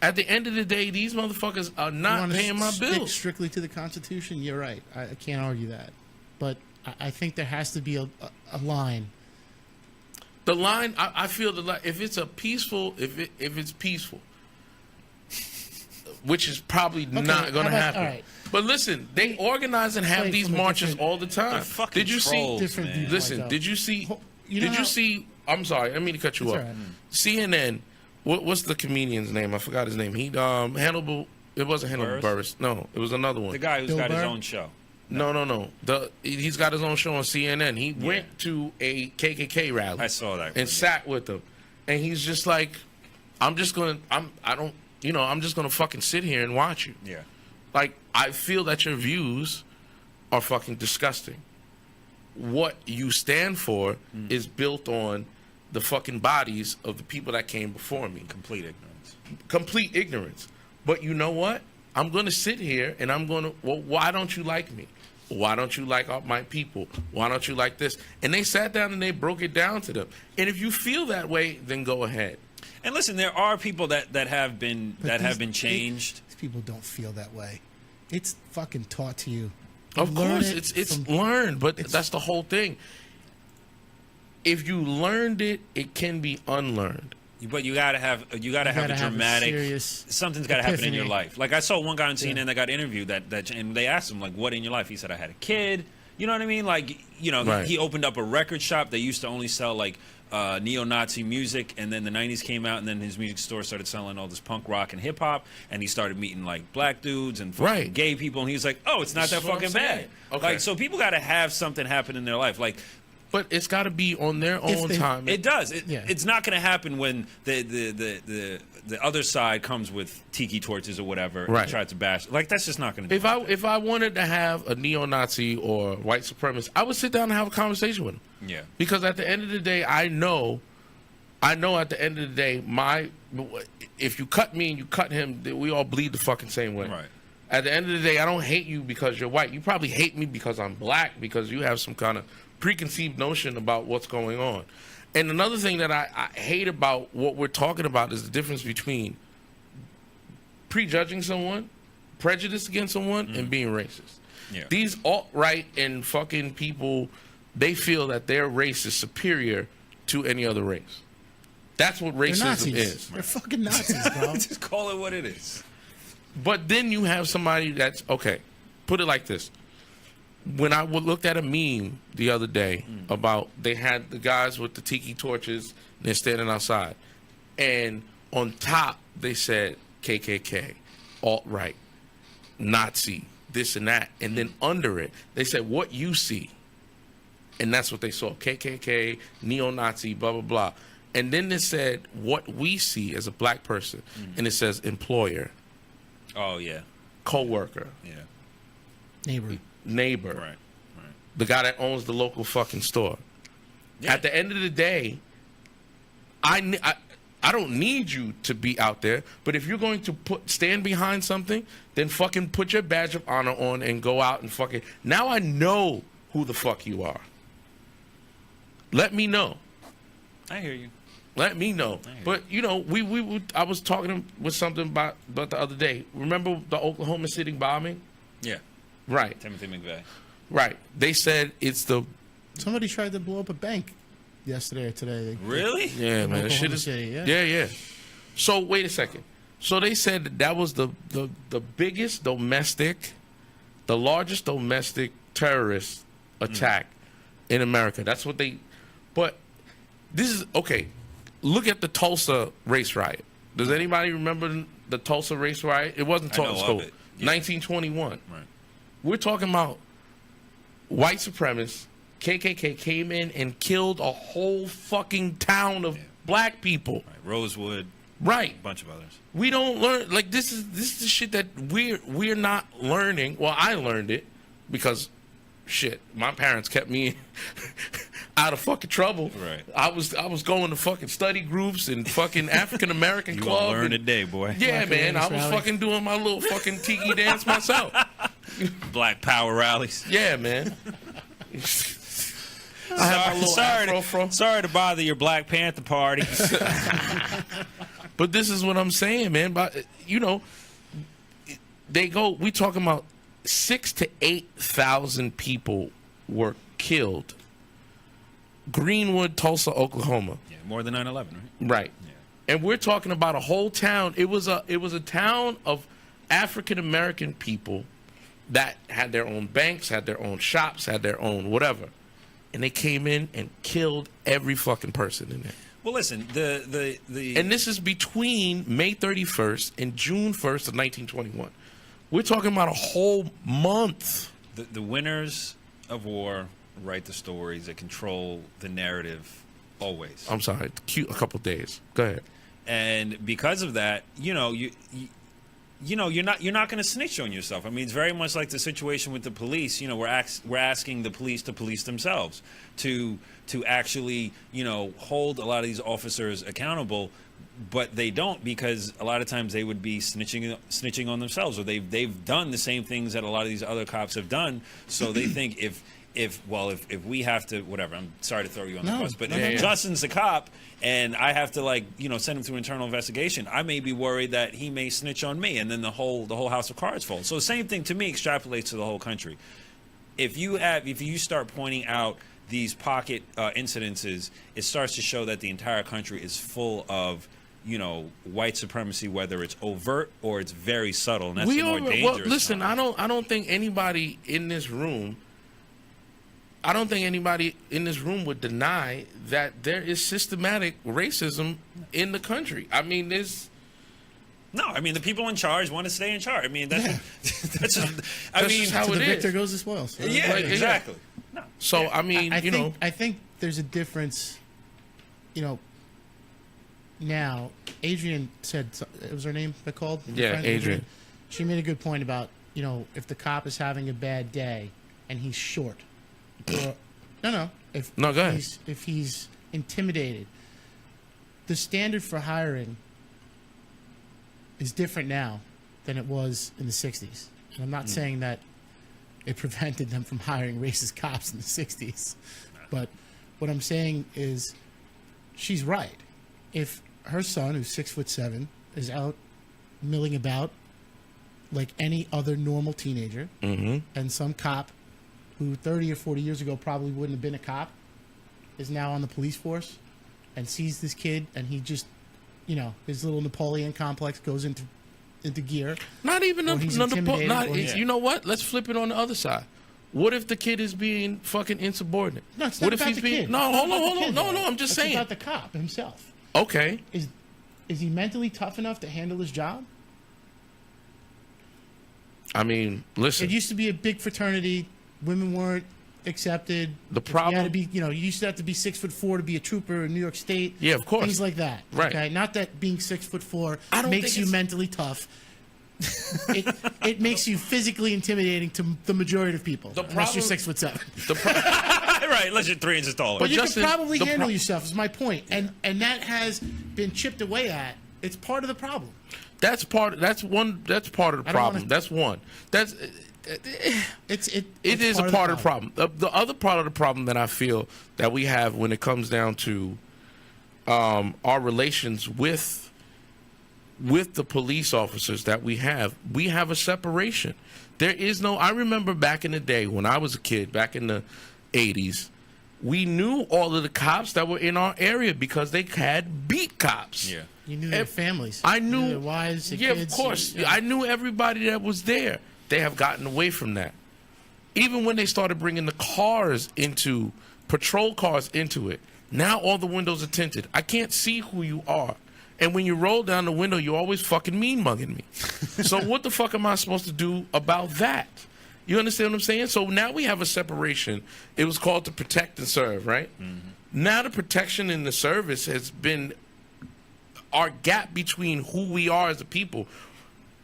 Speaker 1: At the end of the day, these motherfuckers are
Speaker 3: You
Speaker 1: not
Speaker 3: wanna
Speaker 1: paying my
Speaker 3: stick
Speaker 1: bills.
Speaker 3: strictly to the Constitution. You're right. I can't argue that, but I think there has to be a line.
Speaker 1: The line, I feel if it's a peaceful, if it's peaceful, which is probably not going to
Speaker 3: how about-
Speaker 1: happen.
Speaker 3: all right.
Speaker 1: But listen, they organize and have
Speaker 3: Play
Speaker 1: these
Speaker 3: from a
Speaker 1: marches
Speaker 3: different-
Speaker 1: all the time.
Speaker 2: They're fucking
Speaker 1: Did you
Speaker 2: trolls,
Speaker 1: see?
Speaker 3: Different
Speaker 2: man.
Speaker 3: viewpoint,
Speaker 1: Listen,
Speaker 3: though.
Speaker 1: did you see?
Speaker 3: You know
Speaker 1: did you
Speaker 3: how-
Speaker 1: see? I'm sorry, I didn't mean to cut you
Speaker 3: It's
Speaker 1: off.
Speaker 3: all right.
Speaker 1: CNN. What's the comedian's name? I forgot his name. He Hannibal. It wasn't Hannibal
Speaker 2: Buress?
Speaker 1: Buress. No, it was another one.
Speaker 2: The guy who's
Speaker 3: Bill
Speaker 2: got his
Speaker 3: Burr?
Speaker 2: own show.
Speaker 1: No. He's got his own show on CNN. He went to a KKK rally.
Speaker 2: I saw that.
Speaker 1: And sat with them, and he's just like, I'm just gonna fucking sit here and watch you.
Speaker 2: Yeah.
Speaker 1: Like, I feel that your views are fucking disgusting. What you stand for is built on the fucking bodies of the people that came before me.
Speaker 2: Complete ignorance.
Speaker 1: Complete ignorance. But you know what? I'm going to sit here and I'm going to, well, why don't you like me? Why don't you like my people? Why don't you like this? And they sat down and they broke it down to them. And if you feel that way, then go ahead.
Speaker 2: And listen, there are people that have been changed.
Speaker 3: These people don't feel that way. It's fucking taught to you.
Speaker 1: Of
Speaker 3: Learn
Speaker 1: course,
Speaker 3: it
Speaker 1: it's
Speaker 3: from-
Speaker 1: learned, but that's the whole thing. If you learned it, it can be unlearned.
Speaker 2: But you gotta have a dramatic.
Speaker 3: serious
Speaker 2: Something's gotta happen in your
Speaker 3: epiphany.
Speaker 2: life. Like I saw one guy on CNN that got interviewed and they asked him like, "What in your life?" He said, "I had a kid." You know what I mean? Like, you know,
Speaker 1: Right.
Speaker 2: he opened up a record shop. They used to only sell like neo-Nazi music, and then the 90s came out, and then his music store started selling all this punk rock and hip hop, and he started meeting like black dudes and fucking
Speaker 1: Right.
Speaker 2: gay people, and he was like, "Oh, it's not
Speaker 1: This
Speaker 2: that
Speaker 1: is what I'm
Speaker 2: fucking
Speaker 1: saying.
Speaker 2: bad."
Speaker 1: Okay.
Speaker 2: Like, so people got to have something happen in their life. Like,
Speaker 1: But it's got to be on their own
Speaker 3: they-
Speaker 1: time.
Speaker 2: it does.
Speaker 3: Yeah.
Speaker 2: It's not going to happen when the other side comes with tiki torches or whatever
Speaker 1: Right.
Speaker 2: and tries to bash. Like, that's just not going to.
Speaker 1: If I wanted to have a neo-Nazi or white supremacist, I would sit down and have a conversation with him.
Speaker 2: Yeah.
Speaker 1: Because at the end of the day, I know at the end of the day, if you cut me and you cut him, we all bleed the fucking same way.
Speaker 2: Right.
Speaker 1: At the end of the day, I don't hate you because you're white. You probably hate me because I'm black, because you have some kind of preconceived notion about what's going on. And another thing that I hate about what we're talking about is the difference between prejudging someone, prejudice against someone, and being racist.
Speaker 2: Yeah.
Speaker 1: These alt-right and fucking people, they feel that their race is superior to any other race. That's what
Speaker 3: They're
Speaker 1: racism
Speaker 3: Nazis.
Speaker 1: is.
Speaker 3: They're fucking Nazis, bro.
Speaker 2: Just call it what it is.
Speaker 1: But then you have somebody that's, okay, put it like this. When I looked at a meme the other day about, they had the guys with the tiki torches, and they're standing outside. And on top, they said KKK, alt-right, Nazi, this and that. And then under it, they said, what you see. And that's what they saw, KKK, neo-Nazi, blah, blah, blah. And then they said, what we see as a black person. And it says employer,
Speaker 2: Oh, yeah.
Speaker 1: co-worker,
Speaker 2: Yeah.
Speaker 3: Neighbor.
Speaker 2: Right.
Speaker 1: the guy that owns the local fucking store.
Speaker 2: Yeah.
Speaker 1: At the end of the day, I don't need you to be out there, but if you're going to stand behind something, then fucking put your badge of honor on and go out and fucking. Now I know who the fuck you are. Let me know.
Speaker 2: I hear you.
Speaker 1: Let me know. But you know, I was talking with something about the other day. Remember the Oklahoma City bombing?
Speaker 2: Yeah.
Speaker 1: Right.
Speaker 2: Timothy McVeigh.
Speaker 1: Right. They said it's the.
Speaker 3: Somebody tried to blow up a bank yesterday or today.
Speaker 2: Really?
Speaker 1: Yeah, man.
Speaker 3: Oklahoma
Speaker 1: Shit is.
Speaker 3: City, yeah.
Speaker 1: Yeah. So wait a second. So they said that was the biggest domestic, the largest domestic terrorist attack in America. That's what they. But this is okay. Look at the Tulsa race riot. Does anybody remember the Tulsa race riot? It wasn't
Speaker 2: I know
Speaker 1: taught in
Speaker 2: of
Speaker 1: school.
Speaker 2: it. Yeah.
Speaker 1: 1921.
Speaker 2: Right.
Speaker 1: We're talking about white supremacists. KKK came in and killed a whole fucking town of black people.
Speaker 2: Right. Rosewood.
Speaker 1: Right.
Speaker 2: A bunch of others.
Speaker 1: We don't learn like this is the shit that we're not learning. Well, I learned it because shit, my parents kept me out of fucking trouble.
Speaker 2: Right.
Speaker 1: I was going to fucking study groups and fucking African American
Speaker 2: You
Speaker 1: club.
Speaker 2: gonna learn
Speaker 1: and-
Speaker 2: today, boy.
Speaker 1: Yeah,
Speaker 3: Black
Speaker 1: man. I was
Speaker 3: awareness rally.
Speaker 1: fucking doing my little fucking tiki dance myself.
Speaker 2: Black power rallies.
Speaker 1: Yeah, man. I have my little
Speaker 2: sorry,
Speaker 1: afro fro.
Speaker 2: sorry to bother your Black Panther party.
Speaker 1: But this is what I'm saying, man. But you know, we talking about 6,000 to 8,000 people were killed. Greenwood, Tulsa, Oklahoma.
Speaker 2: Yeah, more than 9/11, right?
Speaker 1: Right.
Speaker 2: Yeah.
Speaker 1: And we're talking about a whole town. It was a town of African American people that had their own banks, had their own shops, had their own whatever. And they came in and killed every fucking person in there.
Speaker 2: Well, listen, the
Speaker 1: And this is between May 31st and June 1st of 1921. We're talking about a whole month.
Speaker 2: the winners of war write the stories that control the narrative always.
Speaker 1: I'm sorry, cute a couple days. Go ahead.
Speaker 2: And because of that, you know, you're not going to snitch on yourself. I mean, it's very much like the situation with the police. You know, we're asking the police to police themselves, to actually, you know, hold a lot of these officers accountable, but they don't, because a lot of times they would be snitching on themselves, or they've done the same things that a lot of these other cops have done. So they think if we have to, whatever, I'm sorry to throw you on the bus, but if Justin's the cop and I have to, like, you know, send him through internal investigation, I may be worried that he may snitch on me, and then the whole house of cards falls. So the same thing to me extrapolates to the whole country. If you start pointing out these pocket incidences, it starts to show that the entire country is full of, you know, white supremacy, whether it's overt or it's very subtle, and that's the more dangerous.
Speaker 1: Well, listen,
Speaker 2: kind.
Speaker 1: I don't think anybody in this room. I don't think anybody in this room would deny that there is systematic racism in the country. I mean, there's.
Speaker 2: No, I mean, the people in charge want to stay in charge. I mean, that's that's just,
Speaker 1: That's just how
Speaker 3: To
Speaker 1: it
Speaker 3: the
Speaker 1: is.
Speaker 3: victor goes the spoils.
Speaker 2: yeah,
Speaker 1: Like,
Speaker 2: exactly. No.
Speaker 1: So I mean,
Speaker 3: I
Speaker 1: you
Speaker 3: think,
Speaker 1: know,
Speaker 3: I think there's a difference. You know, now Adrian said, it was her name that called? Your
Speaker 1: Yeah,
Speaker 3: friend,
Speaker 1: Adrian.
Speaker 3: She made a good point about, you know, if the cop is having a bad day and he's short. Or, no.
Speaker 1: No, go ahead.
Speaker 3: If he's intimidated, the standard for hiring is different now than it was in the 60s. And I'm not saying that it prevented them from hiring racist cops in the 60s. But what I'm saying is she's right. If her son, who's 6'7", is out milling about like any other normal teenager, and some cop who 30 or 40 years ago probably wouldn't have been a cop is now on the police force and sees this kid, and he just, his little Napoleon complex goes into gear.
Speaker 1: Not even
Speaker 3: Or he's intimidated,
Speaker 1: You know what? Let's flip it on the other side. What if the kid is being fucking insubordinate?
Speaker 3: No, it's not
Speaker 1: what if
Speaker 3: about
Speaker 1: he's
Speaker 3: the
Speaker 1: being?
Speaker 3: kid.
Speaker 1: No,
Speaker 3: It's
Speaker 1: hold
Speaker 3: not
Speaker 1: on,
Speaker 3: about
Speaker 1: hold
Speaker 3: the
Speaker 1: on.
Speaker 3: kid,
Speaker 1: No,
Speaker 3: though.
Speaker 1: no. I'm just
Speaker 3: It's
Speaker 1: saying.
Speaker 3: about the cop himself.
Speaker 1: Okay.
Speaker 3: Is he mentally tough enough to handle his job?
Speaker 1: I mean, listen.
Speaker 3: It used to be a big fraternity. Women weren't accepted.
Speaker 1: The
Speaker 3: If
Speaker 1: problem-
Speaker 3: you had to be, you used to have to be 6'4" to be a trooper in New York State.
Speaker 1: Yeah, of course.
Speaker 3: Things like that.
Speaker 1: Right.
Speaker 3: Okay? Not that being 6'4"
Speaker 1: I don't
Speaker 3: makes
Speaker 1: think
Speaker 3: you
Speaker 1: it's-
Speaker 3: mentally tough. it makes you physically intimidating to the majority of people. Unless you're
Speaker 1: problem-
Speaker 3: 6'7".
Speaker 1: The pro-
Speaker 2: Right, unless you're 3 inches taller.
Speaker 3: But you
Speaker 1: Justin,
Speaker 3: can probably
Speaker 1: the
Speaker 3: handle
Speaker 1: pro-
Speaker 3: yourself. Is my point, and that has been chipped away at. It's part of the problem.
Speaker 1: That's part of the problem. That's one.
Speaker 3: It's
Speaker 1: It is a part of the problem. The other part of the problem that I feel that we have when it comes down to our relations with the police officers that we have a separation. There is no. I remember back in the day when I was a kid, back in the 80s, we knew all of the cops that were in our area because they had beat cops.
Speaker 2: Yeah.
Speaker 3: You knew their families.
Speaker 1: I
Speaker 3: You
Speaker 1: knew
Speaker 3: their wives, their
Speaker 1: yeah,
Speaker 3: kids.
Speaker 1: of course.
Speaker 3: Yeah.
Speaker 1: I knew everybody that was there. They have gotten away from that. Even when they started bringing the patrol cars into it, now all the windows are tinted. I can't see who you are. And when you roll down the window, you're always fucking mean-mugging me. So what the fuck am I supposed to do about that? You understand what I'm saying? So now we have a separation. It was called to protect and serve, right? Now the protection in the service has been our gap between who we are as a people.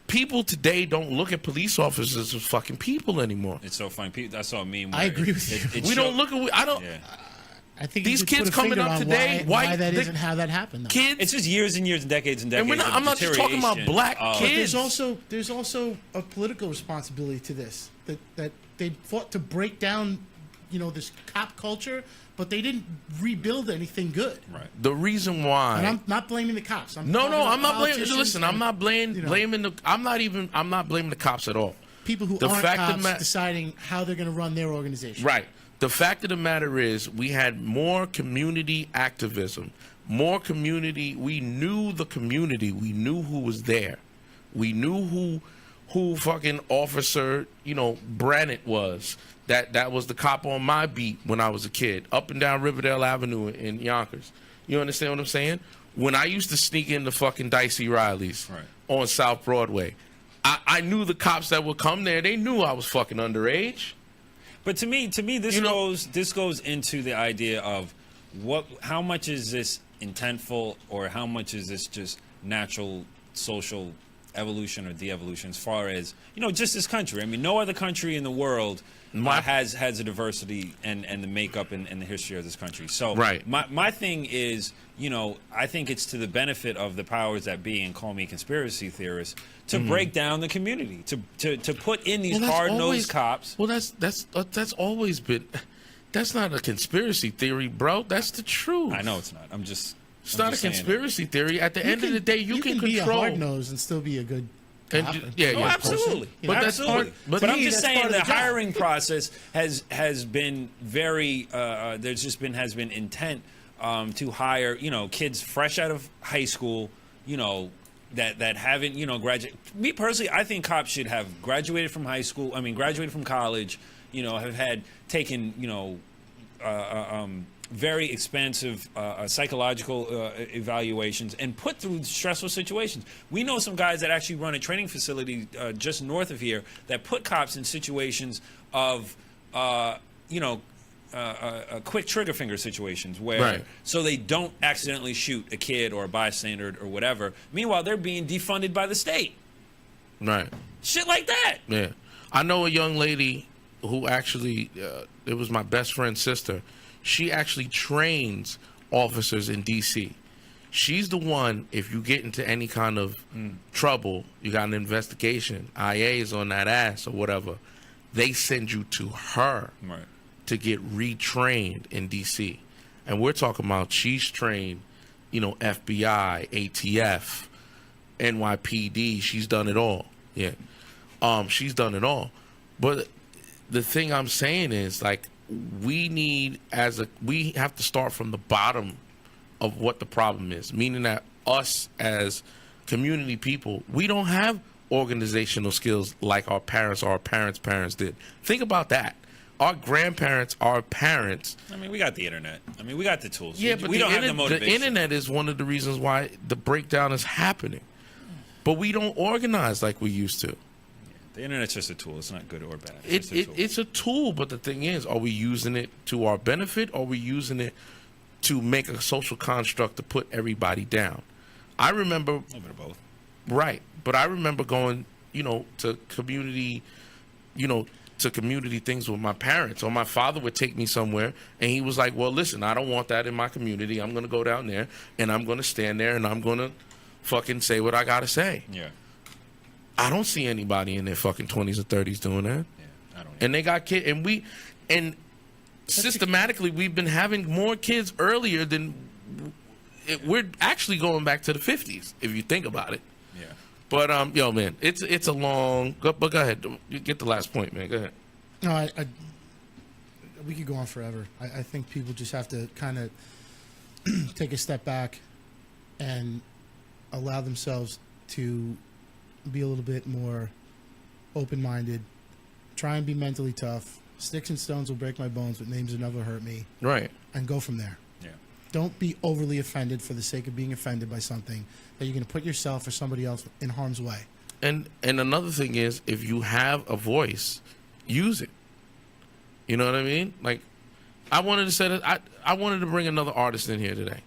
Speaker 1: People today don't look at police officers as fucking people anymore.
Speaker 2: It's so funny. I saw a meme.
Speaker 3: I agree with you.
Speaker 1: We don't look at. I don't.
Speaker 2: Yeah.
Speaker 3: I think
Speaker 1: These
Speaker 3: you could
Speaker 1: kids
Speaker 3: put a
Speaker 1: coming
Speaker 3: finger
Speaker 1: up
Speaker 3: on
Speaker 1: today,
Speaker 3: why that
Speaker 1: the
Speaker 3: isn't how that happened. Though.
Speaker 1: Kids.
Speaker 2: It's just years and years and decades and decades.
Speaker 1: And
Speaker 2: of
Speaker 1: I'm not just talking about
Speaker 2: deterioration
Speaker 1: black
Speaker 2: of-
Speaker 1: kids.
Speaker 3: There's also a political responsibility to this. That they fought to break down, this cop culture, but they didn't rebuild anything good.
Speaker 2: Right.
Speaker 1: The reason why.
Speaker 3: And I'm not blaming the cops. I'm
Speaker 1: No,
Speaker 3: talking
Speaker 1: no,
Speaker 3: about
Speaker 1: I'm not blaming.
Speaker 3: politicians
Speaker 1: Listen, I'm
Speaker 3: and
Speaker 1: not blaming the. I'm not blaming the cops at all.
Speaker 3: people who
Speaker 1: The
Speaker 3: aren't
Speaker 1: fact of
Speaker 3: cops
Speaker 1: the
Speaker 3: deciding how they're going to run their organization.
Speaker 1: Right. The fact of the matter is, we had more community activism, more community. We knew the community. We knew who was there. We knew who fucking officer, Brannett was. That was the cop on my beat when I was a kid, up and down Riverdale Avenue in Yonkers. You understand what I'm saying? When I used to sneak into fucking Dicey Riley's on South Broadway, I knew the cops that would come there. They knew I was fucking underage.
Speaker 2: But to me, this goes into the idea of how much is this intentful, or how much is this just natural social evolution or de-evolution, as far as just this country. I mean, no other country in the world has a diversity and the makeup and the history of this country. So my thing is, I think it's to the benefit of the powers that be, and call me conspiracy theorist, to break down the community, to put in these hard-nosed cops.
Speaker 1: Well, that's always been. That's not a conspiracy theory, bro. That's the truth.
Speaker 2: I know it's not.
Speaker 1: It's not a conspiracy theory. At the end of the day, you can
Speaker 3: be
Speaker 1: control.
Speaker 3: a hard nose and still be a good cop.
Speaker 2: Absolutely.
Speaker 1: But that's
Speaker 2: absolutely.
Speaker 1: part.
Speaker 2: But I'm
Speaker 3: me,
Speaker 2: just
Speaker 3: that's
Speaker 2: saying
Speaker 3: part of
Speaker 2: the
Speaker 3: the job.
Speaker 2: hiring process has been very. Has been intent to hire kids fresh out of high school. That haven't graduated. Me personally, I think cops should have graduated from high school. I mean, graduated from college. Have had taken very expensive psychological evaluations and put through stressful situations. We know some guys that actually run a training facility just north of here that put cops in situations of, quick trigger finger situations where so they don't accidentally shoot a kid or a bystander or whatever. Meanwhile, they're being defunded by the state.
Speaker 1: Right.
Speaker 2: Shit like that.
Speaker 1: Yeah. I know a young lady who actually, it was my best friend's sister. She actually trains officers in D.C. She's the one, if you get into any kind of trouble, you got an investigation, IA is on that ass or whatever, they send you to her to get retrained in D.C. and we're talking about she's trained, FBI, ATF, NYPD. She's done it all. Yeah, she's done it all. But the thing I'm saying is, like, we have to start from the bottom of what the problem is, meaning that us as community people, we don't have organizational skills like our parents or our parents' did. Think about that. Our grandparents, our parents.
Speaker 2: I mean, we got the internet. I mean, we got the tools.
Speaker 1: Yeah, but
Speaker 2: we don't have the motivation.
Speaker 1: The internet is one of the reasons why the breakdown is happening. But we don't organize like we used to.
Speaker 2: The internet's just a tool. It's not good or bad.
Speaker 1: It's a tool, but the thing is, are we using it to our benefit, or are we using it to make a social construct to put everybody down? I remember...
Speaker 2: A little bit of both.
Speaker 1: Right. But I remember going, to community, to community things with my parents, or my father would take me somewhere and he was like, well, listen, I don't want that in my community. I'm going to go down there and I'm going to stand there and I'm going to fucking say what I got to say.
Speaker 2: Yeah.
Speaker 1: I don't see anybody in their fucking 20s or 30s doing that.
Speaker 2: Yeah, I don't.
Speaker 1: And they got kids, and systematically we've been having more kids earlier than we're actually going back to the 50s if you think about it.
Speaker 2: Yeah.
Speaker 1: But yo, man, it's a long. But go ahead, you get the last point, man. Go ahead.
Speaker 3: No, we could go on forever. I think people just have to kind of take a step back and allow themselves to be a little bit more open-minded. Try and be mentally tough. Sticks and stones will break my bones, but names will never hurt me.
Speaker 1: Right.
Speaker 3: And go from there.
Speaker 2: Yeah.
Speaker 3: Don't be overly offended for the sake of being offended by something that you're going to put yourself or somebody else in harm's way.
Speaker 1: And another thing is, if you have a voice, use it. You know what I mean? Like, I wanted to say that I wanted to bring another artist in here today.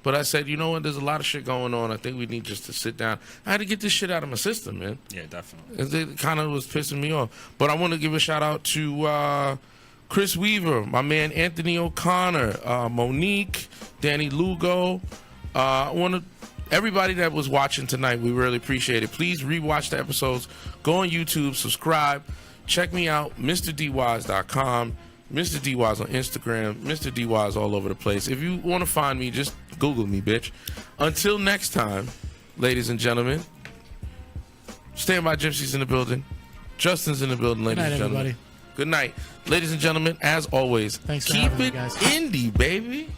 Speaker 1: But I said, you know what? There's a lot of shit going on. I think we need just to sit down. I had to get this shit out of my system, man.
Speaker 2: Yeah, definitely.
Speaker 1: It kind of was pissing me off. But I want to give a shout out to Chris Weaver, my man Anthony O'Connor, Monique, Danny Lugo. Everybody that was watching tonight, we really appreciate it. Please rewatch the episodes. Go on YouTube, subscribe. Check me out, MrD.Wise.com. Mr. D.Wise on Instagram, Mr. D.Wise all over the place. If you want to find me, just Google me, bitch. Until next time, ladies and gentlemen, Stand By Gypsies in the building. Justin's in the building, ladies and gentlemen.
Speaker 3: Everybody.
Speaker 1: Good night. Ladies and gentlemen, as always,
Speaker 3: Thanks for
Speaker 1: keep
Speaker 3: having me,
Speaker 1: it
Speaker 3: guys.
Speaker 1: indie, baby.